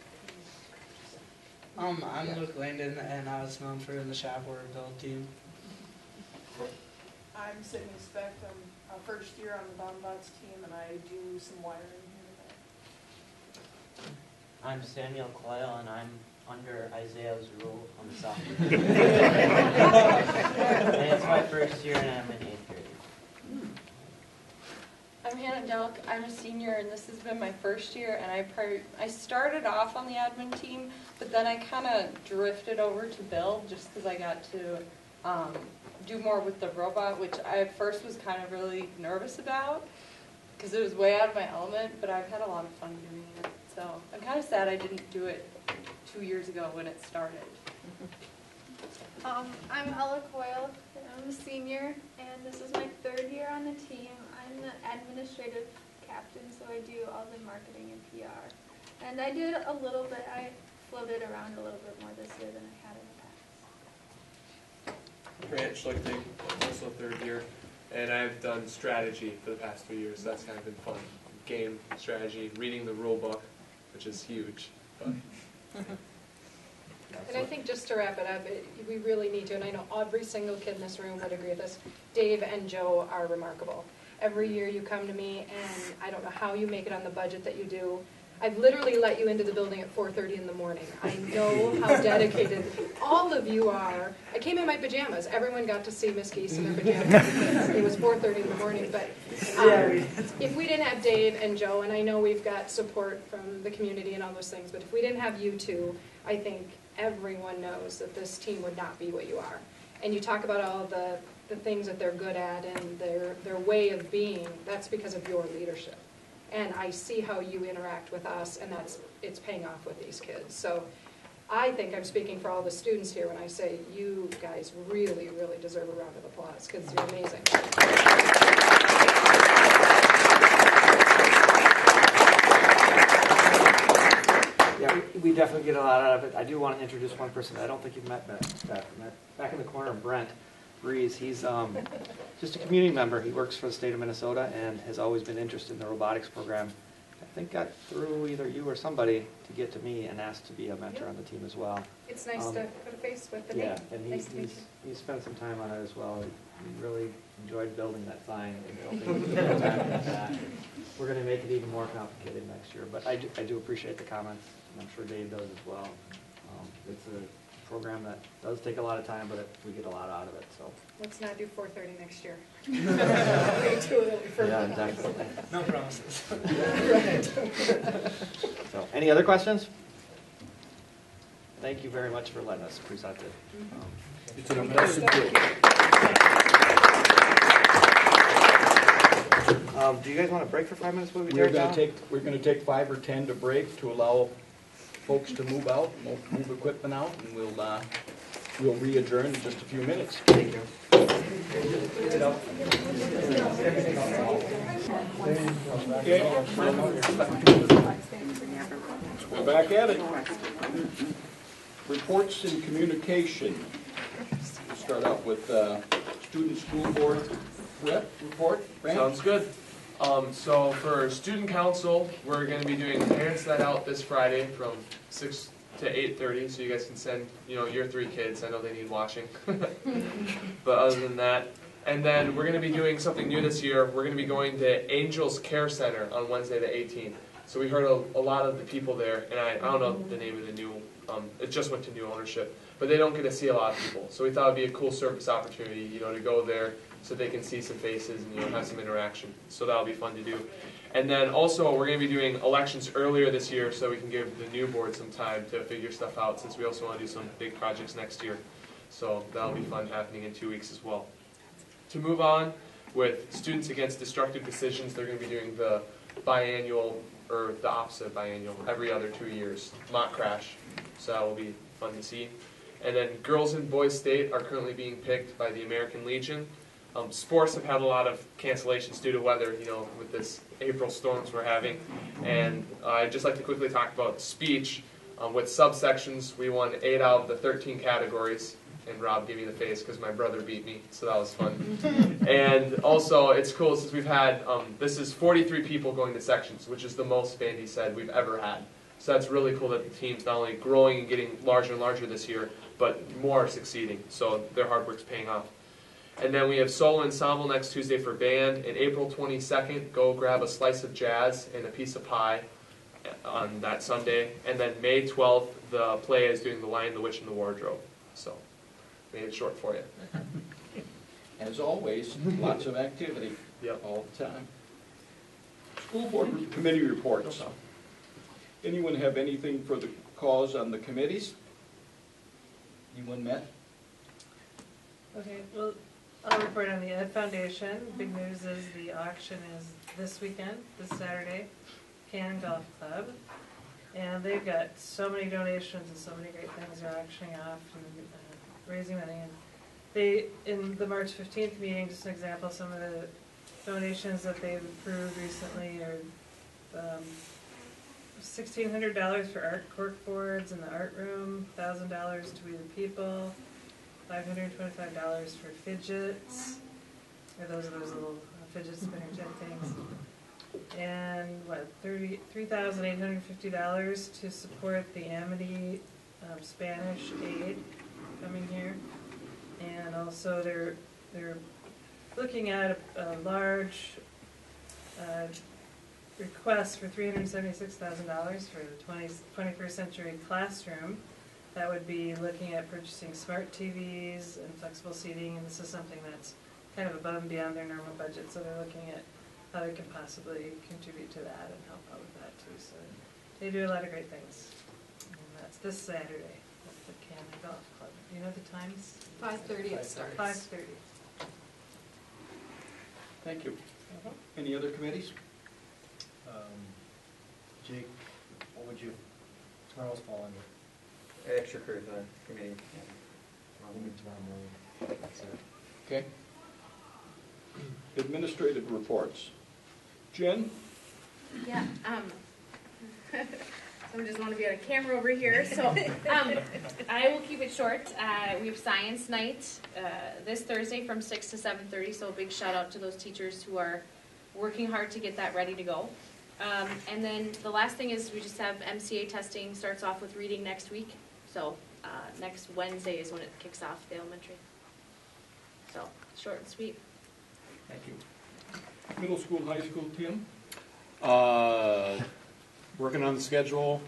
I'm Luke Langdon, and I was known for in the shopware build team. I'm Sydney Specht. I'm a first year on the Bombats team, and I do some wiring here and there. I'm Samuel Coyle, and I'm under Isaiah's rule on the software. And it's my first year, and I'm in 8th grade. I'm Hannah Delk. I'm a senior, and this has been my first year. And I started off on the admin team, but then I kind of drifted over to build just because I got to do more with the robot, which I at first was kind of really nervous about because it was way out of my element. But I've had a lot of fun doing it, so I'm kind of sad I didn't do it 2 years ago when it started. I'm Ella Coyle, and I'm a senior, and this is my 3rd year on the team. I'm the administrative captain, so I do all the marketing and PR. And I did a little bit, I floated around a little bit more this year than I had in the past. Grant Schlichting, also 3rd year, and I've done strategy for the past 3 years, so that's kind of been fun. Game strategy, reading the rule book, which is huge. But And I think just to wrap it up, we really need to, and I know every single kid in this room would agree with this, Dave and Joe are remarkable. Every year you come to me, and I don't know how you make it on the budget that you do. I've literally let you into the building at 4:30 in the morning. I know how dedicated all of you are. I came in my pajamas. Everyone got to see Miss Geese in her pajamas. It was 4:30 in the morning. But if we didn't have Dave and Joe, and I know we've got support from the community and all those things, but if we didn't have you two, I think everyone knows that this team would not be what you are. And you talk about all the things that they're good at and their way of being. That's because of your leadership. And I see how you interact with us, and it's paying off with these kids. So I think I'm speaking for all the students here when I say you guys really, really deserve a round of applause, because you're amazing. Yeah, we definitely get a lot out of it. I do want to introduce one person that I don't think you've met back in the corner, Brent Breeze. He's just a community member. He works for the state of Minnesota and has always been interested in the robotics program. I think got through either you or somebody to get to me and asked to be a mentor on the team as well. It's nice to put a face with the name. Yeah, and nice to meet you. he spent some time on it as well. He really enjoyed building that sign and building that. We're going to make it even more complicated next year, but I do appreciate the comments, and I'm sure Dave does as well. It's a program that does take a lot of time, but we get a lot out of it, so. Let's not do 4:30 next year. Me too, that'll be perfect. Yeah, exactly. No promises. So, any other questions? Thank you very much for letting us present it. It's an impressive group. Do you guys want to break for 5 minutes? We're We're going to take 5 or 10 to break to allow folks to move out, move equipment out, and we'll re-adjourn in just a few minutes. Thank you. We're back at it. Reports and communication. We'll start out with student school board rep report. Brand? Sounds good. So for student council, we're going to be doing parents night out this Friday from 6 to 8:30, so you guys can send, your 3 kids. I know they need washing. But other than that, and then we're going to be doing something new this year. We're going to be going to Angels Care Center on Wednesday the 18th. So we heard a lot of the people there, and I don't know the name of the new, it just went to new ownership, but they don't get to see a lot of people. So we thought it'd be a cool service opportunity, to go there so they can see some faces and, have some interaction. So that'll be fun to do. And then also, we're going to be doing elections earlier this year so we can give the new board some time to figure stuff out, since we also want to do some big projects next year. So that'll be fun happening in 2 weeks as well. To move on with Students Against Destructive Decisions, they're going to be doing the biannual, or the opposite biannual, every other 2 years, mock crash. So that will be fun to see. And then Girls and Boys State are currently being picked by the American Legion. Sports have had a lot of cancellations due to weather, with this April storms we're having. And I'd just like to quickly talk about speech. With subsections, we won 8 out of the 13 categories. And Rob gave me the face because my brother beat me, so that was fun. And also, it's cool since we've had, this is 43 people going to sections, which is the most, Bandy said, we've ever had. So that's really cool that the team's not only growing and getting larger and larger this year, but more are succeeding. So their hard work's paying off. And then we have solo ensemble next Tuesday for band. And April 22nd, go grab a slice of jazz and a piece of pie on that Sunday. And then May 12th, the play is doing The Lion, the Witch, and the Wardrobe. So made it short for you. As always, lots of activity all the time. School board committee reports. Anyone have anything for the cause on the committees? Anyone met? Okay, well, I'll report on the Ed Foundation. Big news is the auction is this weekend, this Saturday, Cannon Golf Club. And they've got so many donations and so many great things they're auctioning off and raising money. And they, in the March 15th meeting, just an example, some of the donations that they've approved recently are $1,600 for art cork boards in the art room, $1,000 to We the People, $525 for fidgets, or those are those little fidget spinner type things, and what, $3,850 to support the Amity Spanish aid coming here, and also they're looking at a large request for $376,000 for the 21st century classroom. That would be looking at purchasing smart TVs and flexible seating, and this is something that's kind of above and beyond their normal budget, so they're looking at how they can possibly contribute to that and help out with that too. So they do a lot of great things. And that's this Saturday at the Cannon Golf Club. Do you know the times? 5:30 it starts. 5:30. Thank you. Any other committees? Jake, what would you, tomorrow's fall under? Extracurricular committee. Tomorrow morning. That's it. Okay. Administrative reports. Jen? Yeah, someone just want to be on a camera over here, so I will keep it short. We have science night this Thursday from 6 to 7:30, so a big shout out to those teachers who are working hard to get that ready to go. And then the last thing is we just have Mca testing, starts off with reading next week, so next Wednesday is when it kicks off the elementary. So short and sweet. Thank you. Middle school, high school, Tim? Working on the schedule.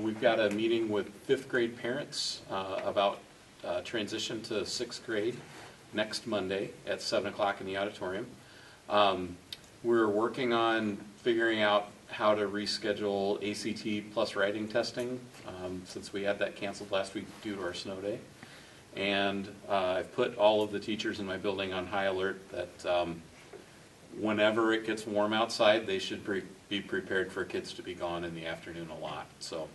we've got a meeting with 5th grade parents about transition to 6th grade next Monday at 7 o'clock in the auditorium. We're working on figuring out how to reschedule ACT plus writing testing since we had that canceled last week due to our snow day. And I've put all of the teachers in my building on high alert that whenever it gets warm outside, they should be prepared for kids to be gone in the afternoon a lot. So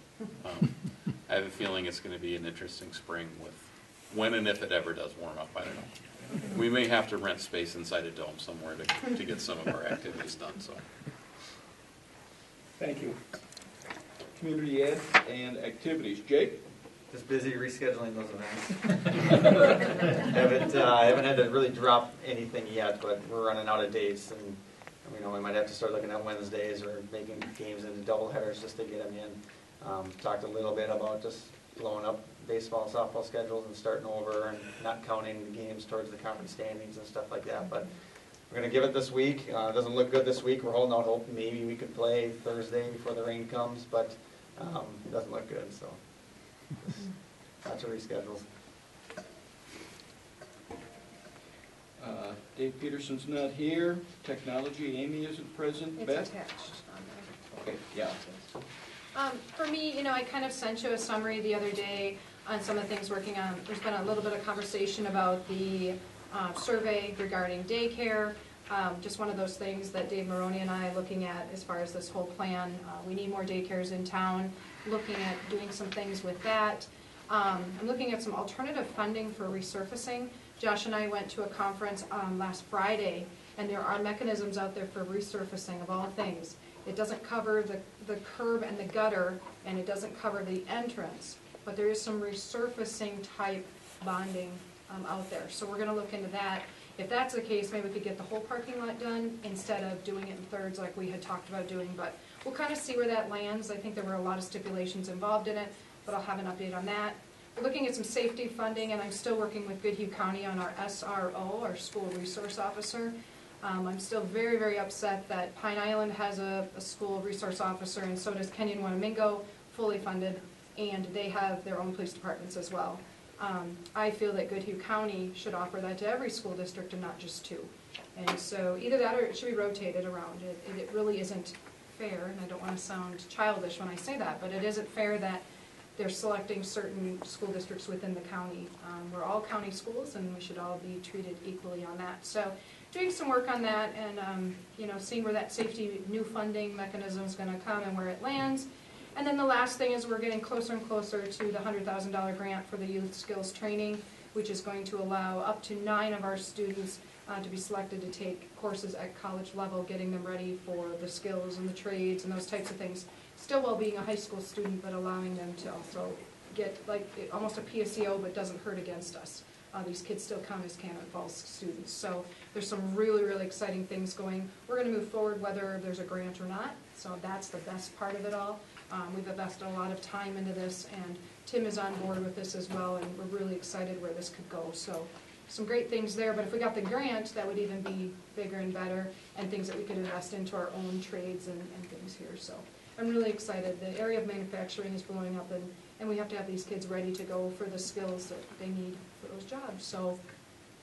I have a feeling it's going to be an interesting spring with when and if it ever does warm up. I don't know. We may have to rent space inside a dome somewhere to get some of our activities done. So. Thank you. Community ed and activities. Jake? Just busy rescheduling those events. I haven't had to really drop anything yet, but we're running out of dates, and we might have to start looking at Wednesdays or making games into double headers just to get them in. Talked a little bit about just blowing up baseball and softball schedules and starting over and not counting the games towards the conference standings and stuff like that. But we're going to give it this week. It doesn't look good this week. We're holding out hope maybe we could play Thursday before the rain comes, but it doesn't look good. So lots of reschedules. Dave Peterson's not here. Technology, Amy isn't present. It's Beth? attached on there. Okay, yeah. For me, I kind of sent you a summary the other day on some of the things working on. There's been a little bit of conversation about the survey regarding daycare. Just one of those things that Dave Maroney and I are looking at as far as this whole plan. We need more daycares in town, looking at doing some things with that. I'm looking at some alternative funding for resurfacing. Josh and I went to a conference last Friday, and there are mechanisms out there for resurfacing of all things. It doesn't cover the curb and the gutter, and it doesn't cover the entrance, but there is some resurfacing type bonding out there. So we're going to look into that. If that's the case, maybe we could get the whole parking lot done instead of doing it in thirds like we had talked about doing, but we'll kind of see where that lands. I think there were a lot of stipulations involved in it, but I'll have an update on that. We're looking at some safety funding, and I'm still working with Goodhue County on our SRO, our school resource officer. I'm still very, very upset that Pine Island has a school resource officer, and so does Kenyon Wanamingo, fully funded, and they have their own police departments as well. I feel that Goodhue County should offer that to every school district and not just two. And so either that or it should be rotated around. It really isn't fair, and I don't want to sound childish when I say that, but it isn't fair that they're selecting certain school districts within the county. We're all county schools, and we should all be treated equally on that. So doing some work on that and seeing where that safety new funding mechanism is going to come and where it lands. And then the last thing is we're getting closer and closer to the $100,000 grant for the youth skills training, which is going to allow up to 9 of our students to be selected to take courses at college level, getting them ready for the skills and the trades and those types of things. Still while being a high school student, but allowing them to also get like almost a PSEO, but doesn't hurt against us. These kids still count as Canada Falls students. So there's some really, really exciting things going. We're going to move forward whether there's a grant or not. So that's the best part of it all. We've invested a lot of time into this, and Tim is on board with this as well, and we're really excited where this could go. So some great things there, but if we got the grant, that would even be bigger and better, and things that we could invest into our own trades and things here. So I'm really excited. The area of manufacturing is blowing up, and we have to have these kids ready to go for the skills that they need for those jobs. So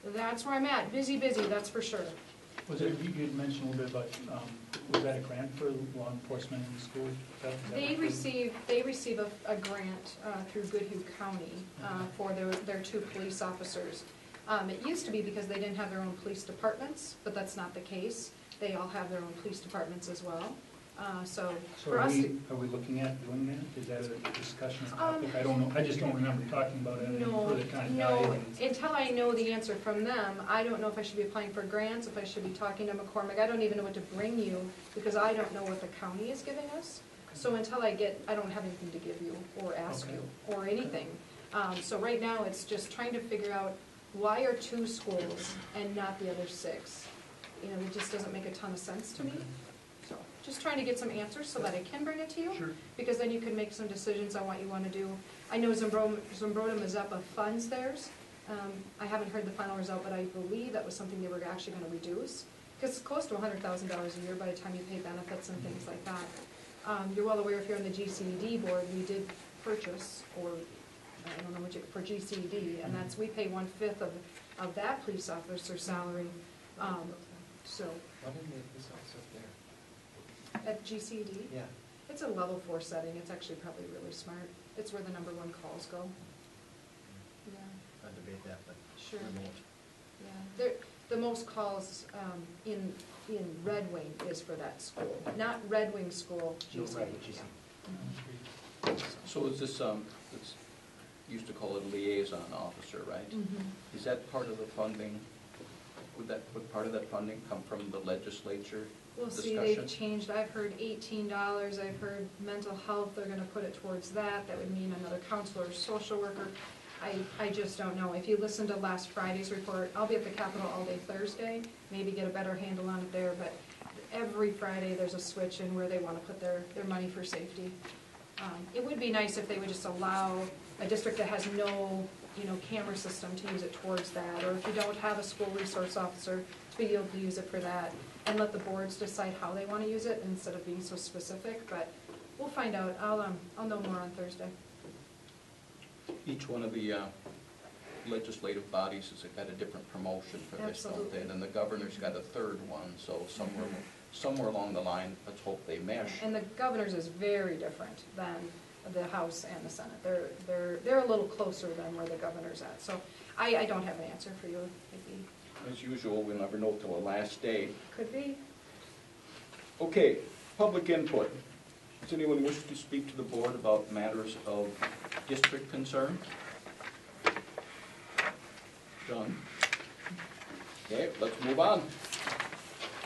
that's where I'm at. Busy, that's for sure. Was it, you had mentioned a little bit about, was that a grant for law enforcement in the school? They receive a grant through Goodhue County for their 2 police officers. It used to be because they didn't have their own police departments, but that's not the case. They all have their own police departments as well. So for us, are we looking at doing that? Is that a discussion topic? I don't know. I just don't remember talking about it. No. Until I know the answer from them, I don't know if I should be applying for grants, if I should be talking to McCormick. I don't even know what to bring you because I don't know what the county is giving us. So until I don't have anything to give you or ask you or anything. So right now it's just trying to figure out why are 2 schools and not the other 6. It just doesn't make a ton of sense to me. So just trying to get some answers so that I can bring it to you, because then you can make some decisions on what you want to do. I know Zumbrota-Mazeppa funds theirs. I haven't heard the final result, but I believe that was something they were actually going to reduce, because it's close to $100,000 a year by the time you pay benefits and things like that. You're well aware if you're on the GCD board, we did purchase, or I don't know what for GCD, and that's, we pay 1/5 of that police officer salary. So Why didn't they put this up there? at GCD, Yeah. it's a level 4 setting. It's actually probably really smart. It's where the #1 calls go. Yeah, I'll debate that, but sure. remote. Yeah, the most calls in Red Wing is for that school, not Red Wing School, GCD. Right, GCD. Yeah. So is this, it's, used to call it a liaison officer, right? Mhm. Is that part of the funding? Would part of that funding come from the legislature We'll see, discussion? they've changed, I've heard $18, I've heard mental health, they're gonna put it towards that, that would mean another counselor or social worker. I just don't know. If you listen to last Friday's report, I'll be at the Capitol all day Thursday, maybe get a better handle on it there, but every Friday there's a switch in where they wanna put their money for safety. It would be nice if they would just allow a district that has no, camera system to use it towards that, or if you don't have a school resource officer, to be able to use it for that, and let the boards decide how they want to use it instead of being so specific, but we'll find out. I'll know more on Thursday. Each one of the legislative bodies has got a different promotion for this, don't they? Absolutely. And the governor's got a third one, so somewhere along the line, let's hope they mesh. And the governor's is very different than the House and the Senate. They're a little closer than where the governor's at. So I don't have an answer for you. Maybe. As usual, we'll never know till the last day. Could be. Okay, public input. Does anyone wish to speak to the board about matters of district concern? Done. Okay, let's move on.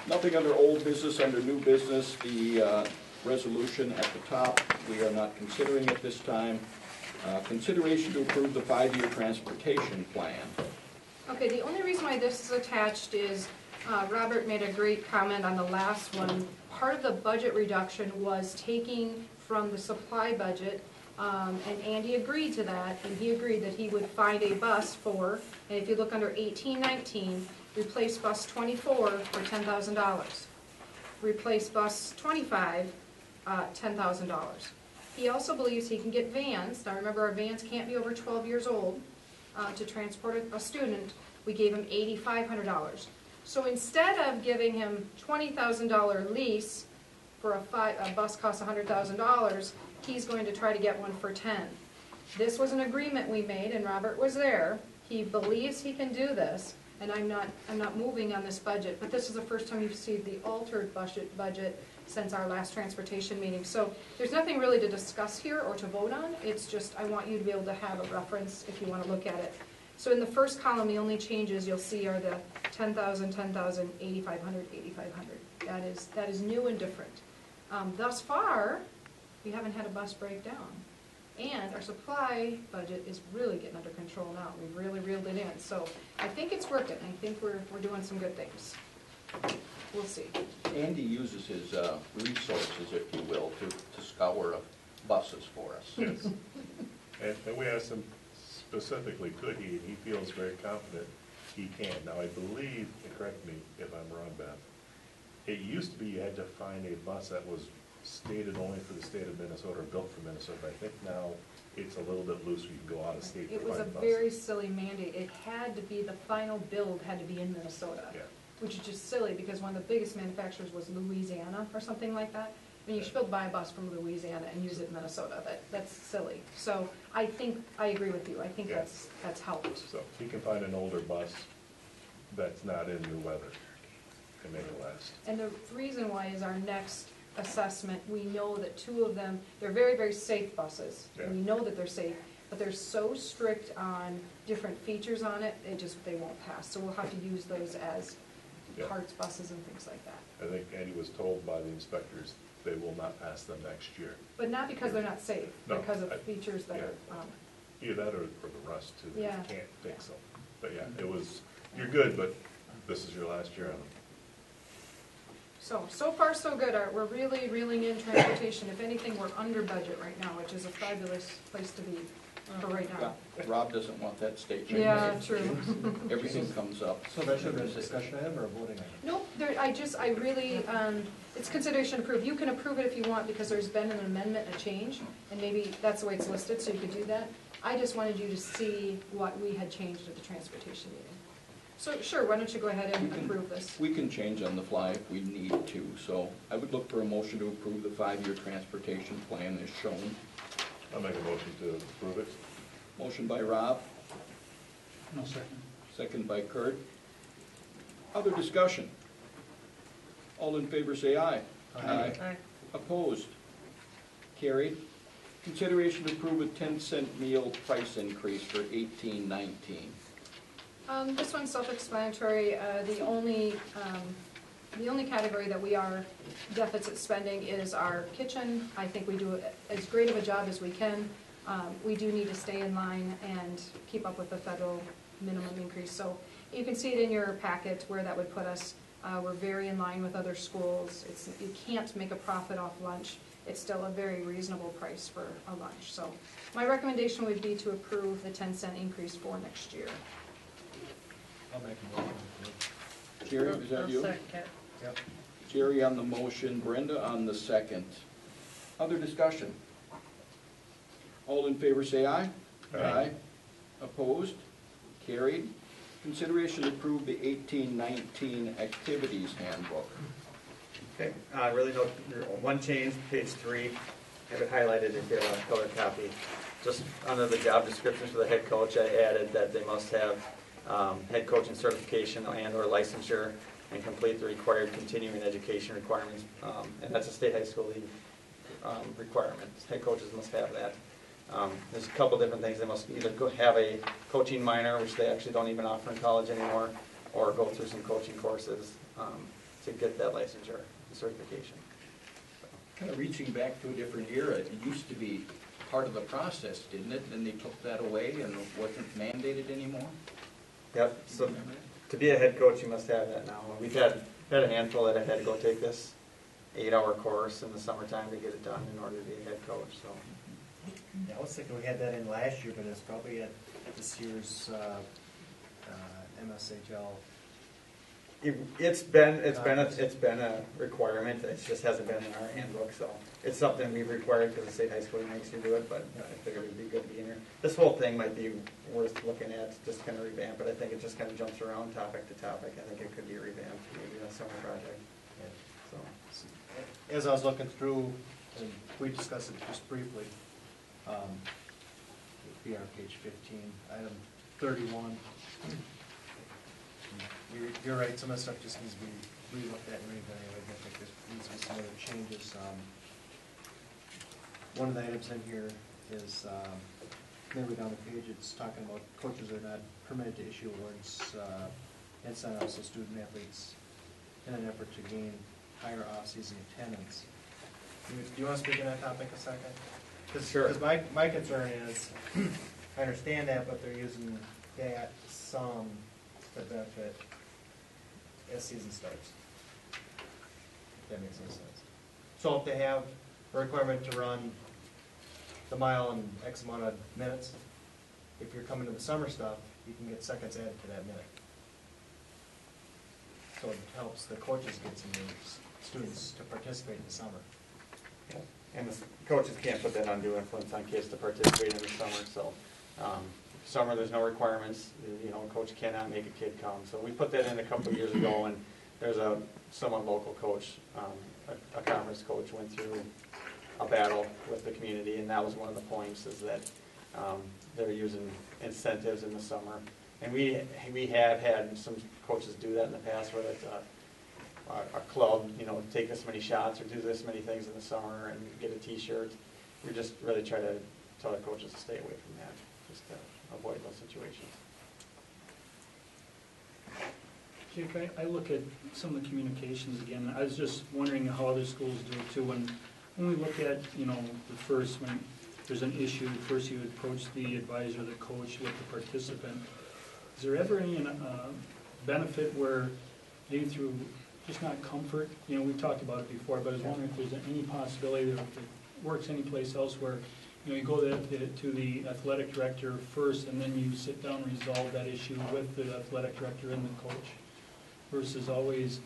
Nothing under old business, under new business. The resolution at the top, we are not considering at this time. Consideration to approve the 5-year transportation plan. Okay, the only reason why this is attached is Robert made a great comment on the last one. Part of the budget reduction was taking from the supply budget, and Andy agreed to that, and he agreed that he would find a bus for, and if you look under 1819, replace bus 24 for $10,000. Replace bus 25, $10,000. He also believes he can get vans. Now remember, our vans can't be over 12 years old. To transport a student, we gave him $8,500. So instead of giving him $20,000 lease for a bus costs $100,000, he's going to try to get one for 10. This was an agreement we made, and Robert was there. He believes he can do this, and I'm not moving on this budget. But this is the first time you've seen the altered budget since our last transportation meeting. So there's nothing really to discuss here or to vote on. It's just I want you to be able to have a reference if you want to look at it. So in the first column, the only changes you'll see are the 10,000, 10,000, 8,500, 8,500. That is new and different. Thus far, we haven't had a bus breakdown. And our supply budget is really getting under control now. We've really reeled it in. So I think it's working. I think we're doing some good things. We'll see. Andy uses his resources, if you will, to scour buses for us. Yes. And we asked him specifically, could he, and he feels very confident he can. Now, I believe, and correct me if I'm wrong, Beth, it used to be you had to find a bus that was stated only for the state of Minnesota or built for Minnesota. I think now it's a little bit looser. You can go out of state It to was a find buses. very silly mandate. It had to be, the final build had to be in Minnesota. Yeah. Which is just silly because one of the biggest manufacturers was Louisiana or something like that. I mean, you should be able to buy a bus from Louisiana and use it in Minnesota. That's silly. So I think, I agree with you. I think Yeah. that's helped. So he can find an older bus that's not in new weather and make it last. And the reason why is our next assessment, we know that 2 of them, they're very, very safe buses. Yeah. And we know that they're safe, but they're so strict on different features on it, they won't pass. So we'll have to use those as Yeah. parts buses and things like that. I think Andy was told by the inspectors they will not pass them next year. But not because they're not safe, No, because of features that yeah. are on it. Either that or the rust too. They Yeah. can't fix them. But yeah, it was, you're good, but this is your last year on them. So far so good. We're really reeling in transportation. If anything, we're under budget right now, which is a fabulous place to be. for right now. Yeah, Rob doesn't want that statement. Yeah, true. Everything comes up. So that should be a discussion item or a voting item? Nope, I really, it's consideration approved. You can approve it if you want because there's been an amendment, a change, and maybe that's the way it's listed, so you could do that. I just wanted you to see what we had changed at the transportation meeting. So sure, why don't you go ahead and approve this? We can change on the fly if we need to, so I would look for a motion to approve the 5-year transportation plan as shown. I'll make a motion to approve it. Motion by Rob, No second. second by Kurt. Other discussion? All in favor say aye. Aye. Opposed? Carried. Consideration to approve a 10-cent meal price increase for 18-19. This one's self-explanatory. The only category that we are deficit spending is our kitchen. I think we do as great of a job as we can. We do need to stay in line and keep up with the federal minimum increase. So you can see it in your packet where that would put us. We're very in line with other schools. You can't make a profit off lunch. It's still a very reasonable price for a lunch. So my recommendation would be to approve the 10-cent increase for next year. I'll make a motion to approve. Jerry, is that you? I'll second. Yep. Jerry on the motion, Brenda on the second. Other discussion? All in favor say aye. Aye. Opposed? Carried. Consideration to approve the 18-19 activities handbook. Okay, really no, one change, page 3, I have it highlighted if you have a color copy. Just under the job descriptions for the head coach, I added that they must have head coaching certification and/or licensure and complete the required continuing education requirements. And that's a state high school league requirement. Head coaches must have that. There's a couple different things. They must either have a coaching minor, which they actually don't even offer in college anymore, or go through some coaching courses to get that licensure and certification. Kind of reaching back to a different era, it used to be part of the process, didn't it? Then they took that away and it wasn't mandated anymore? Yep, so to be a head coach, you must have that now. We've had a handful that have had to go take this 8-hour course in the summertime to get it done in order to be a head coach, so. Yeah, I was thinking we had that in last year, but it's probably at this year's MSHL. It's been a requirement. It just hasn't been in our handbook, so it's something we've required because the state high school makes you do it. But I figured it'd be good to be in here. This whole thing might be worth looking at, just kind of revamp. But I think it just kind of jumps around topic to topic. I think it could be revamped, maybe a summer project. So As I was looking through, and we discussed it just briefly, it'd be on page 15, item 31. You're right, some of the stuff just needs to be re-looked at and reevaluated. I think there needs to be some other changes. One of the items in here is, midway down the page, it's talking about coaches are not permitted to issue awards and sign-offs to student athletes in an effort to gain higher off-season attendance. Do you want to speak on that topic a second? Sure. Because my concern is, I understand that, but they're using that sum to benefit as season starts. If that makes any sense. So if they have a requirement to run the mile in X amount of minutes, if you're coming to the summer stuff, you can get seconds added to that minute. So it helps the coaches get some students to participate in the summer. And the coaches can't put that undue influence on kids to participate in the summer. So summer, there's no requirements. You know, a coach cannot make a kid come. So we put that in a couple of years ago, and there's a somewhat local coach, a conference coach, went through a battle with the community, and that was one of the points, is that they're using incentives in the summer. And we have had some coaches do that in the past, where it's a club, you know, take this many shots or do this many things in the summer and get a T-shirt. We just really try to tell the coaches to stay away from that, just to avoid those situations. Chief, I look at some of the communications again. I was just wondering how other schools do it too. When we look at, you know, when there's an issue, first you approach the advisor, the coach, with the participant. Is there ever any benefit where maybe through just not comfort, you know, we've talked about it before, but I was wondering if there's any possibility that if it works anyplace else where you go to the athletic director first, and then you sit down and resolve that issue with the athletic director and the coach, versus always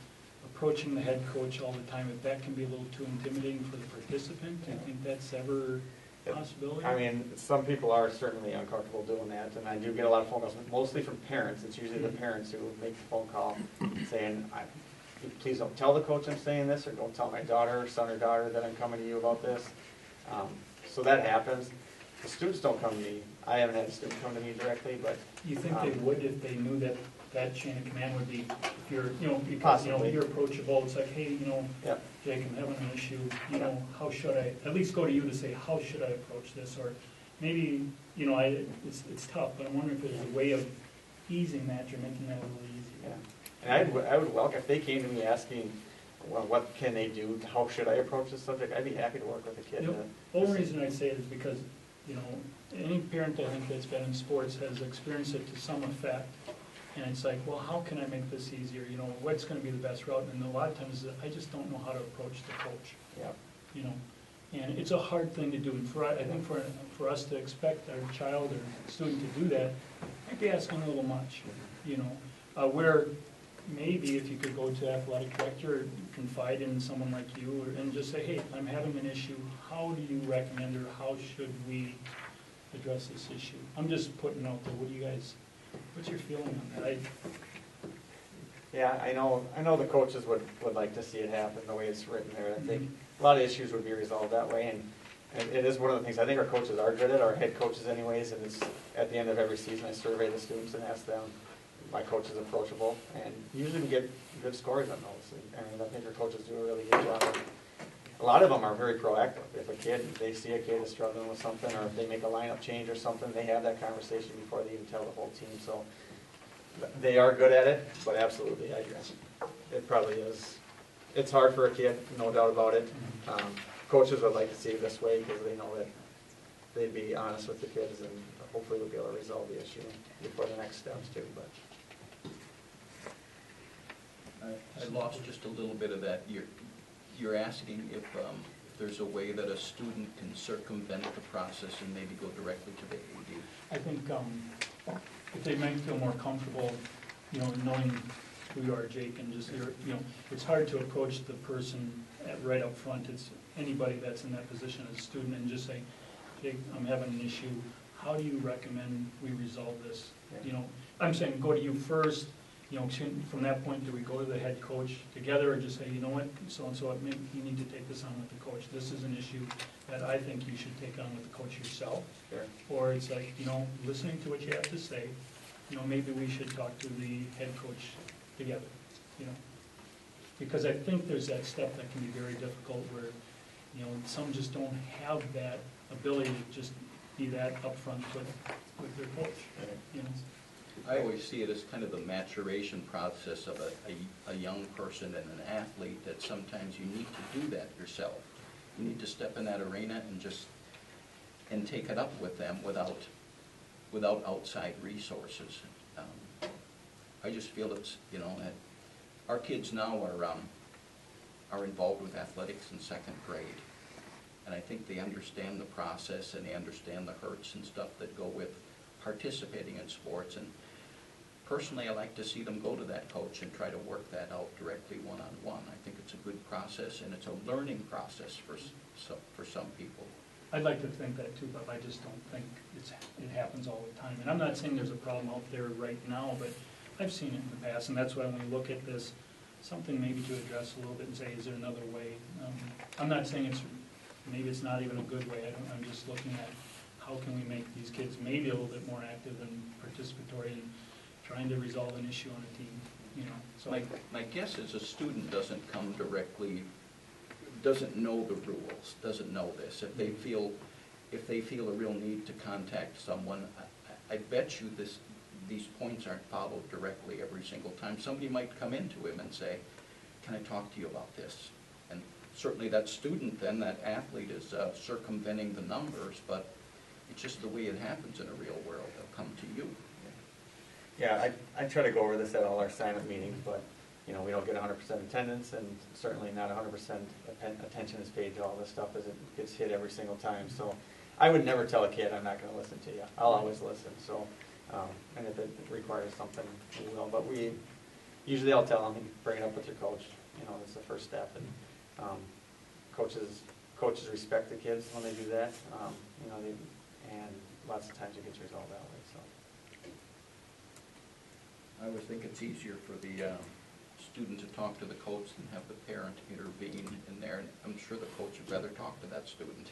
approaching the head coach all the time. If that can be a little too intimidating for the participant, do you think that's ever a possibility? I mean, some people are certainly uncomfortable doing that, and I do get a lot of phone calls, mostly from parents. It's usually the parents who make the phone call saying, please don't tell the coach I'm saying this, or don't tell my daughter, son or daughter that I'm coming to you about this. So that happens. The students don't come to me. I haven't had a student come to me directly, but. You think they would if they knew that that chain of command would be, if you're, because, Possibly. you're approachable, it's like, hey, Yep. Jake, I'm having an issue, how should I, at least go to you to say, how should I approach this? Or maybe, it's tough, but I'm wondering if there's a way of easing that, or making that a little easier. Yeah. And I would welcome, if they came to me asking, well, what can they do, how should I approach this subject, I'd be happy to work with the kid. The only reason I say it is because, any parent I think that's been in sports has experienced it to some effect. And it's like, well, how can I make this easier? What's going to be the best route? And a lot of times, I just don't know how to approach the coach. Yeah. And it's a hard thing to do. And I think for us to expect our child or student to do that, might be asking a little much. Where maybe if you could go to athletic director, confide in someone like you, and just say, hey, I'm having an issue. How do you recommend, or how should we address this issue? I'm just putting out there. What's your feeling on that? Yeah, I know the coaches would like to see it happen the way it's written there. I think a lot of issues would be resolved that way, and it is one of the things, I think our coaches are good at, our head coaches anyways, and it's at the end of every season I survey the students and ask them, my coach is approachable, and usually we get good scores on those. And I think our coaches do a really good job. A lot of them are very proactive. If they see a kid is struggling with something, or if they make a lineup change or something, they have that conversation before they even tell the whole team. So they are good at it, but absolutely, I guess it probably is. It's hard for a kid, no doubt about it. Coaches would like to see it this way because they know that they'd be honest with the kids, and hopefully we'll be able to resolve the issue before the next steps too. But I lost just a little bit of that. You're asking if there's a way that a student can circumvent the process and maybe go directly to the AD. I think if they might feel more comfortable, knowing who you are, Jake, and just it's hard to approach the person right up front. It's anybody that's in that position as a student, and just say, Jake, I'm having an issue. How do you recommend we resolve this? Yeah. I'm saying go to you first. From that point, do we go to the head coach together, or just say, you know what, so-and-so, you need to take this on with the coach. This is an issue that I think you should take on with the coach yourself. Sure. Or it's like, listening to what you have to say, maybe we should talk to the head coach together, Because I think there's that step that can be very difficult where, some just don't have that ability to just be that upfront with their coach, I always see it as kind of the maturation process of a young person and an athlete, that sometimes you need to do that yourself. You need to step in that arena and take it up with them without outside resources. I just feel it's, that our kids now are involved with athletics in second grade. And I think they understand the process, and they understand the hurts and stuff that go with participating in sports. And personally, I like to see them go to that coach and try to work that out directly one-on-one. I think it's a good process, and it's a learning process for some people. I'd like to think that too, but I just don't think it happens all the time. And I'm not saying there's a problem out there right now, but I've seen it in the past, and that's why when we look at this, something maybe to address a little bit and say, is there another way? I'm not saying maybe it's not even a good way. I'm just looking at how can we make these kids maybe a little bit more active and participatory and trying to resolve an issue on a team, So my guess is a student doesn't come directly, doesn't know the rules, doesn't know this. If they feel a real need to contact someone, I bet you these points aren't followed directly every single time. Somebody might come into him and say, can I talk to you about this? And certainly that student then, that athlete, is circumventing the numbers, but it's just the way it happens in a real world. They'll come to you. yeah, I try to go over this at all our sign-up meetings, but we don't get 100% attendance, and certainly not 100% attention is paid to all this stuff as it gets hit every single time. So I would never tell a kid, I'm not gonna listen to you. I'll always listen, so, and if it requires something, we will. But usually I'll tell them, bring it up with your coach, that's the first step. And coaches respect the kids when they do that, and lots of times it gets resolved that way, so. I would think it's easier for the student to talk to the coach than have the parent intervene in there. And I'm sure the coach would rather talk to that student.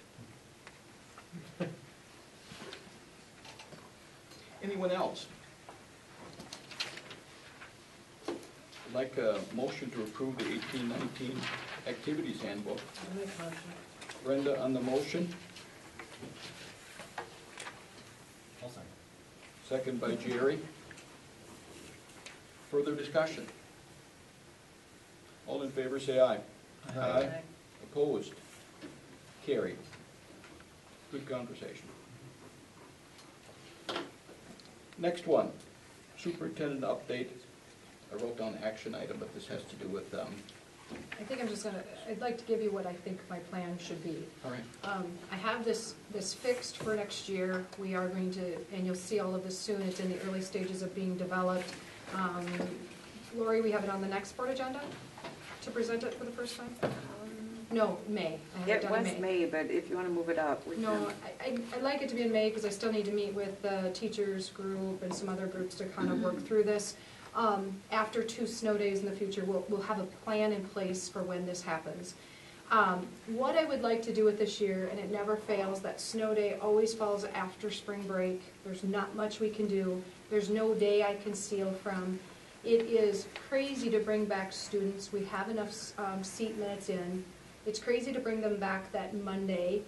Anyone else? I'd like a motion to approve the 18-19 activities handbook. Brenda on the motion. Second by Jerry. Further discussion? All in favor say aye. Aye. Opposed? Carried. Good conversation. Next one, superintendent update. I wrote down action item, but this has to do with I think I'd like to give you what I think my plan should be. all right. I have this fixed for next year. We are going to, and you'll see all of this soon, it's in the early stages of being developed. Lori, we have it on the next board agenda to present it for the first time? No, May. It was May, but if you want to move it up, we can. No, I'd like it to be in May because I still need to meet with the teachers group and some other groups to kind of work through this. After 2 snow days in the future, we'll have a plan in place for when this happens. What I would like to do with this year, and it never fails, that snow day always falls after spring break. There's not much we can do. There's no day I can steal from. It is crazy to bring back students. We have enough seat minutes in. It's crazy to bring them back that Monday.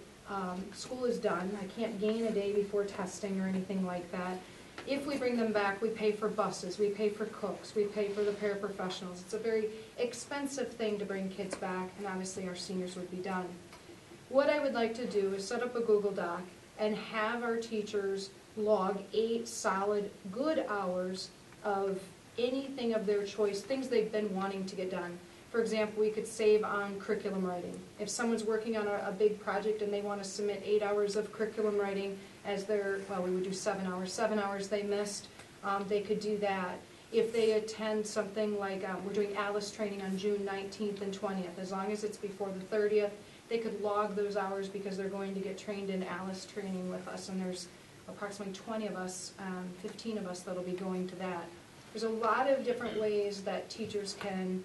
School is done. I can't gain a day before testing or anything like that. If we bring them back, we pay for buses, we pay for cooks, we pay for the paraprofessionals. It's a very expensive thing to bring kids back, and obviously our seniors would be done. What I would like to do is set up a Google Doc and have our teachers log 8 solid, good hours of anything of their choice, things they've been wanting to get done. For example, we could save on curriculum writing. If someone's working on a big project and they want to submit 8 hours of curriculum writing as their, we would do 7 hours. 7 hours they missed, they could do that. If they attend something like, we're doing ALICE training on June 19th and 20th, as long as it's before the 30th, they could log those hours because they're going to get trained in ALICE training with us, and there's approximately 20 of us, 15 of us that'll be going to that. There's a lot of different ways that teachers can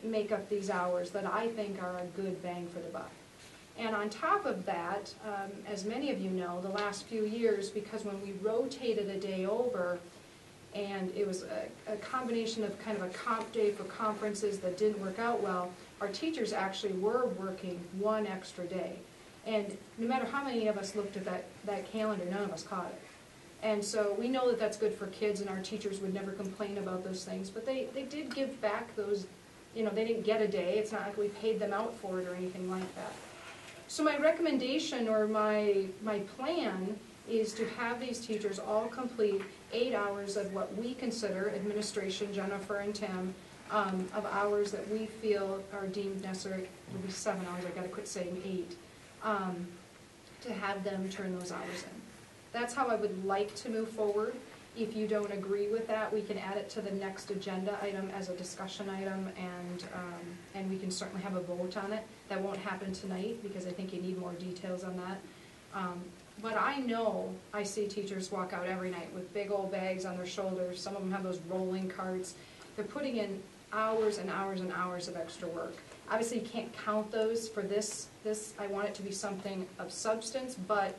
make up these hours that I think are a good bang for the buck. And on top of that, as many of you know, the last few years, because when we rotated a day over, and it was a combination of kind of a comp day for conferences that didn't work out well, our teachers actually were working 1 extra day. And no matter how many of us looked at that calendar, none of us caught it. And so we know that that's good for kids, and our teachers would never complain about those things, but they did give back those, they didn't get a day. It's not like we paid them out for it or anything like that. So my recommendation or my plan is to have these teachers all complete 8 hours of what we consider, administration, Jennifer and Tim, of hours that we feel are deemed necessary. It'll be 7 hours, I've got to quit saying 8, to have them turn those hours in. That's how I would like to move forward. If you don't agree with that, we can add it to the next agenda item as a discussion item, and we can certainly have a vote on it. That won't happen tonight because I think you need more details on that. But I know I see teachers walk out every night with big old bags on their shoulders. Some of them have those rolling carts. They're putting in hours and hours and hours of extra work. Obviously, you can't count those for this. I want it to be something of substance, but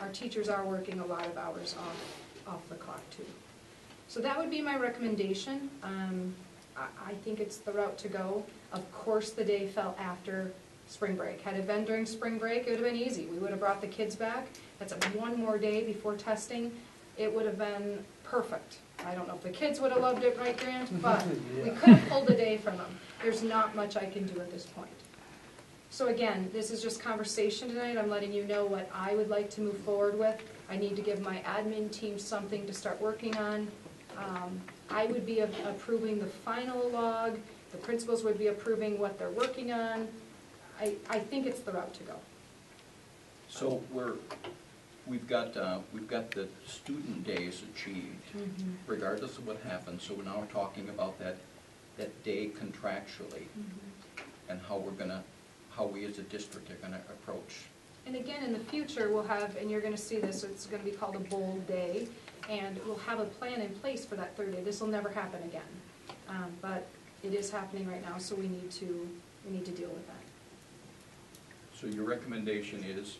our teachers are working a lot of hours off the clock too. So that would be my recommendation. I think it's the route to go. Of course, the day fell after spring break. Had it been during spring break, it would have been easy. We would have brought the kids back. That's 1 more day before testing. It would have been perfect. I don't know if the kids would have loved it, right, Grant? But we could have pulled a day from them. There's not much I can do at this point. So again, this is just conversation tonight. I'm letting you know what I would like to move forward with. I need to give my admin team something to start working on. I would be approving the final log. The principals would be approving what they're working on. I think it's the route to go. So we've got the student days achieved, regardless of what happens. So now we're talking about that day contractually, and how we as a district are gonna approach. And again, in the future, we'll have, and you're gonna see this, it's gonna be called a bold day, and we'll have a plan in place for that third day. This will never happen again. But it is happening right now, so we need to deal with that. So your recommendation is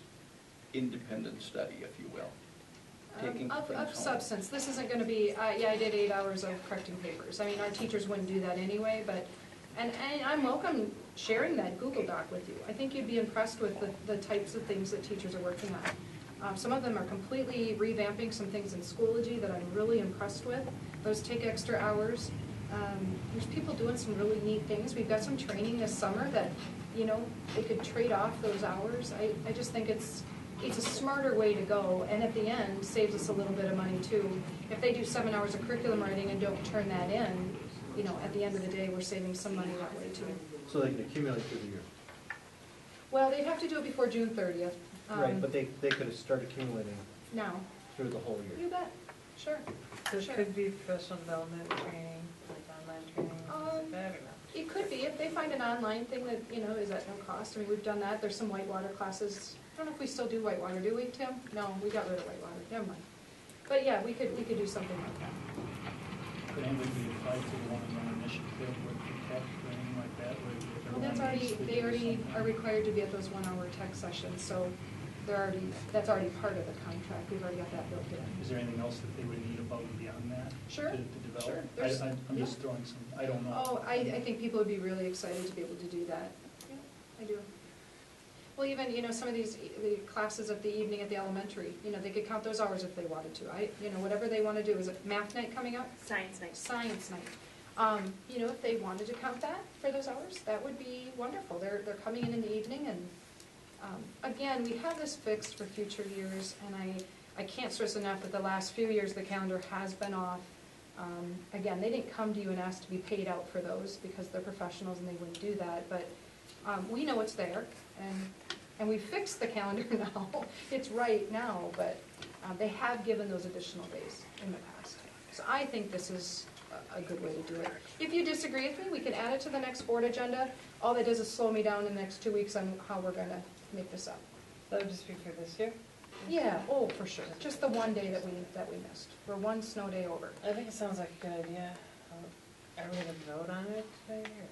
independent study, if you will? Taking things home. Of substance. This isn't gonna be, yeah, I did 8 hours of correcting papers. I mean, our teachers wouldn't do that anyway, but, and I'm welcome sharing that Google Doc with you. I think you'd be impressed with the types of things that teachers are working on. Some of them are completely revamping some things in Schoology that I'm really impressed with. Those take extra hours. There's people doing some really neat things. We've got some training this summer that, you know, they could trade off those hours. I just think it's a smarter way to go, and at the end, saves us a little bit of money too. If they do 7 hours of curriculum writing and don't turn that in, you know, at the end of the day, we're saving some money that way too. So they can accumulate through the year. Well, they'd have to do it before June 30th. Right, but they could start accumulating Now. through the whole year. You bet. Sure. There Sure. could be professional development training, like online training, things like that, or not? It could be, if they find an online thing that, you know, is at no cost. I mean, we've done that. There's some whitewater classes. I don't know if we still do whitewater, do we, Tim? No, we got rid of whitewater. Never mind. But yeah, we could do something like that. Could anybody be applied to the one-on-one initiative with the tech or anything like that? Where Well, that's already, they already are required to be at those 1-hour tech sessions, so that's already part of the contract. We've already got that built in. Is there anything else that they would need above and beyond that? Sure, To develop? sure. I'm just throwing some, I don't know. Oh, I think people would be really excited to be able to do that. Yeah, I do. Well, even, you know, some of the classes at the evening at the elementary, you know, they could count those hours if they wanted to. You know, whatever they want to do. Is it math night coming up? Science night. Science night. You know, if they wanted to count that for those hours, that would be wonderful. They're coming in the evening, and again, we have this fixed for future years, and I can't stress enough that the last few years the calendar has been off. Again, they didn't come to you and ask to be paid out for those because they're professionals and they wouldn't do that, but we know it's there, and we fixed the calendar now. It's right now, but they have given those additional days in the past. So I think this is a good way to do it. If you disagree with me, we can add it to the next board agenda. All that does is slow me down in the next 2 weeks on how we're going to make this up. That would just be for this year? Yeah, oh, for sure. Just the one day that we missed. We're one snow day over. I think it sounds like a good idea. Are we going to vote on it today? Or?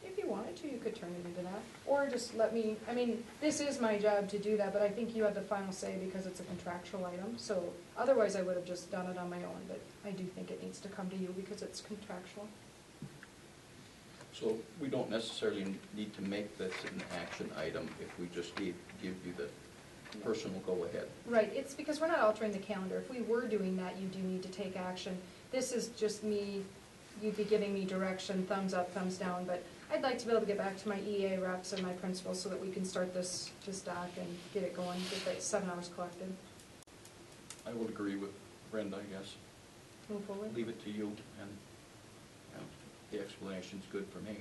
If you wanted to, you could turn it into that. Or just let me, I mean, this is my job to do that, but I think you have the final say because it's a contractual item. So otherwise I would have just done it on my own, but I do think it needs to come to you because it's contractual. So we don't necessarily need to make this an action item if we just give you the personal go-ahead. Right, it's because we're not altering the calendar. If we were doing that, you do need to take action. This is just me, you'd be giving me direction, thumbs up, thumbs down, but I'd like to be able to get back to my EA reps and my principals so that we can start this doc and get it going, get that 7 hours collected. I would agree with Brenda, I guess. Move forward. Leave it to you, and the explanation's good for me.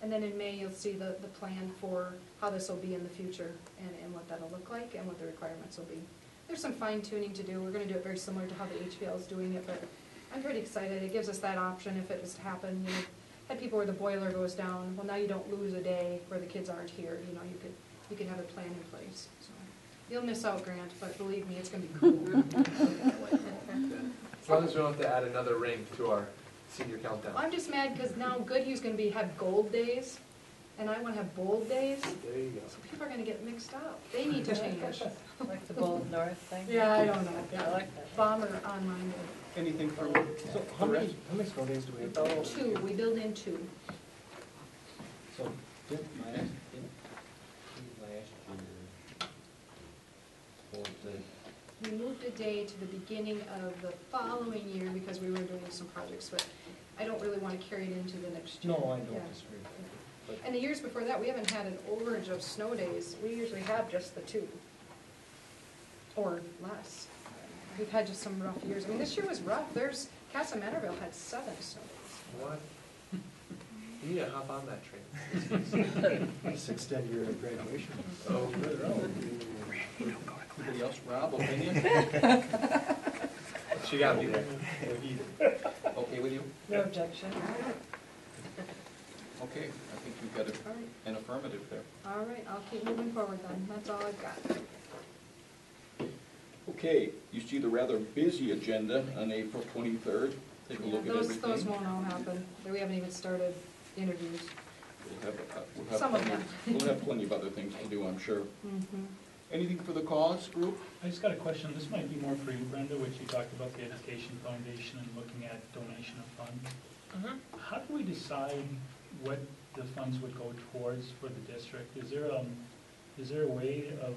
And then in May, you'll see the plan for how this will be in the future and what that'll look like and what the requirements will be. There's some fine tuning to do. We're going to do it very similar to how the HVL is doing it, but I'm pretty excited. It gives us that option if it was to happen. You know, had people where the boiler goes down. Well, now you don't lose a day where the kids aren't here. You know, you could have a plan in place. So you'll miss out, Grant, but believe me, it's going to be cool. As long as we don't have to add another ring to our senior countdown. I'm just mad because now Goodhue's going to have gold days, and I want to have bold days. There you go. So people are going to get mixed up. They need to change. Like the Bold North thing? Yeah, I don't know. I like that. Bomber on mine. Anything from So how many snow days do we have? 2. We build in 2. So, did last year, We moved a day to the beginning of the following year because we were doing some projects, but I don't really want to carry it into the next year. no, I don't Yeah. disagree. But And the years before that, we haven't had an overage of snow days. We usually have just the 2. Or less. We've had just some rough years. I mean, this year was rough. Casa Manorville had 7 snow days. What? You need to hop on that train. just extend your graduation. Oh, good. Anybody else? Rob, opinion? She got me there. Okay with you? No objection. Okay, I think you've got an affirmative there. All right, I'll keep moving forward then. That's all I've got. Okay, you see the rather busy agenda on April 23rd. Take a look at everything. Those won't all happen. We haven't even started interviews. We'll have Some of plenty, them. we'll have plenty of other things to do, I'm sure. Mhm. Anything for the cause group? I just got a question, this might be more for you, Brenda, which you talked about the Education Foundation and looking at donation of funds. How do we decide what the funds would go towards for the district? Is there a way of,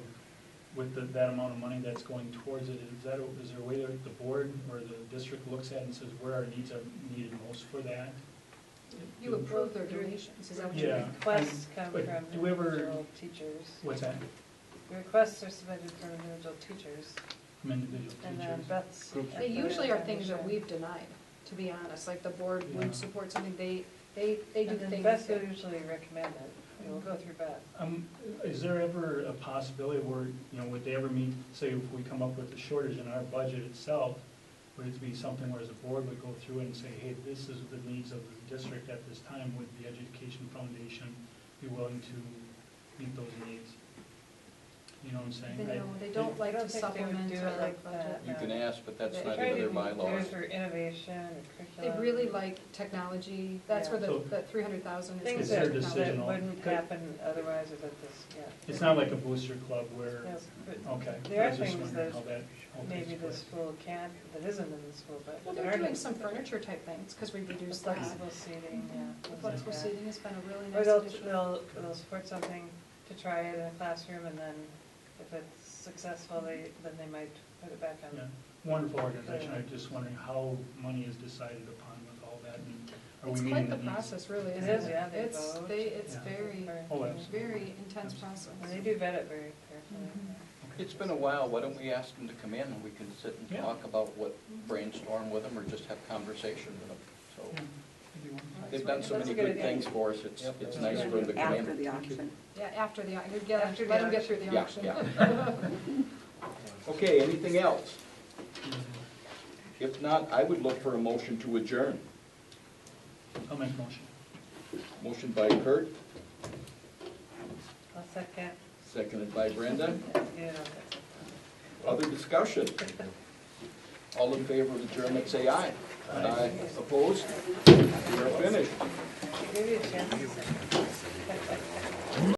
with that amount of money that's going towards it, is there a way that the board or the district looks at and says where our needs are needed most for that? You approve their donations, is that what you Yeah. mean? Requests come But from do we ever- individual teachers. What's that? The requests are submitted from individual teachers. From individual And then teachers? Beth's. They usually are things that we've denied, to be honest, like the board Yeah. would support something, they do And then things. Beth will usually recommend it. It will go through Beth. Is there ever a possibility where, would they ever meet, say if we come up with a shortage in our budget itself, would it be something where the board would go through and say, hey, this is the needs of the district at this time, would the Education Foundation be willing to meet those needs? You know what I'm saying? They don't like to supplement do it our like budget. that. You can ask, but that's They not try in to their do bylaws. it for innovation and They curriculum. really like technology, that's where So- that 300,000 is. Things Is there that, a decision that on- wouldn't happen otherwise or that this, yeah. It's not like a booster club where, Yes, but okay. there I are was just things wondering that how that maybe takes the place. school can't, that isn't in the school, but. Well, that they're are doing in some the school. furniture type things, because we reduced The that. flexible seating, yeah. The things flexible like that. seating has been a really Or nice they'll, addition. they'll support something to try it in a classroom, and then if it's successful, then they might put it back on. Yeah, wonderful organization, I'm just wondering how money is decided upon with all that, and are we It's meeting quite the the needs? process, really, It isn't is, it? yeah, they It's, vote. it's Yeah. very, Oh, absolutely. very intense process. And they do vet it very carefully. Okay. It's been a while, why don't we ask them to come in and we can sit and Yeah. talk about what, brainstorm with them or just have conversation with them. So Yeah, maybe one. they've done so That's many a good good idea. things for us, it's nice for them to come After in. the auction. Yeah, after the, let After the them get through the Yeah, auction. yeah. Okay, anything else? If not, I would look for a motion to adjourn. I'll make a motion. Motion by Kurt, I'll second. seconded by Brenda. Yeah. Other discussion? All in favor of adjournment, say aye. Aye. Opposed? We are finished. Give you a chance to say.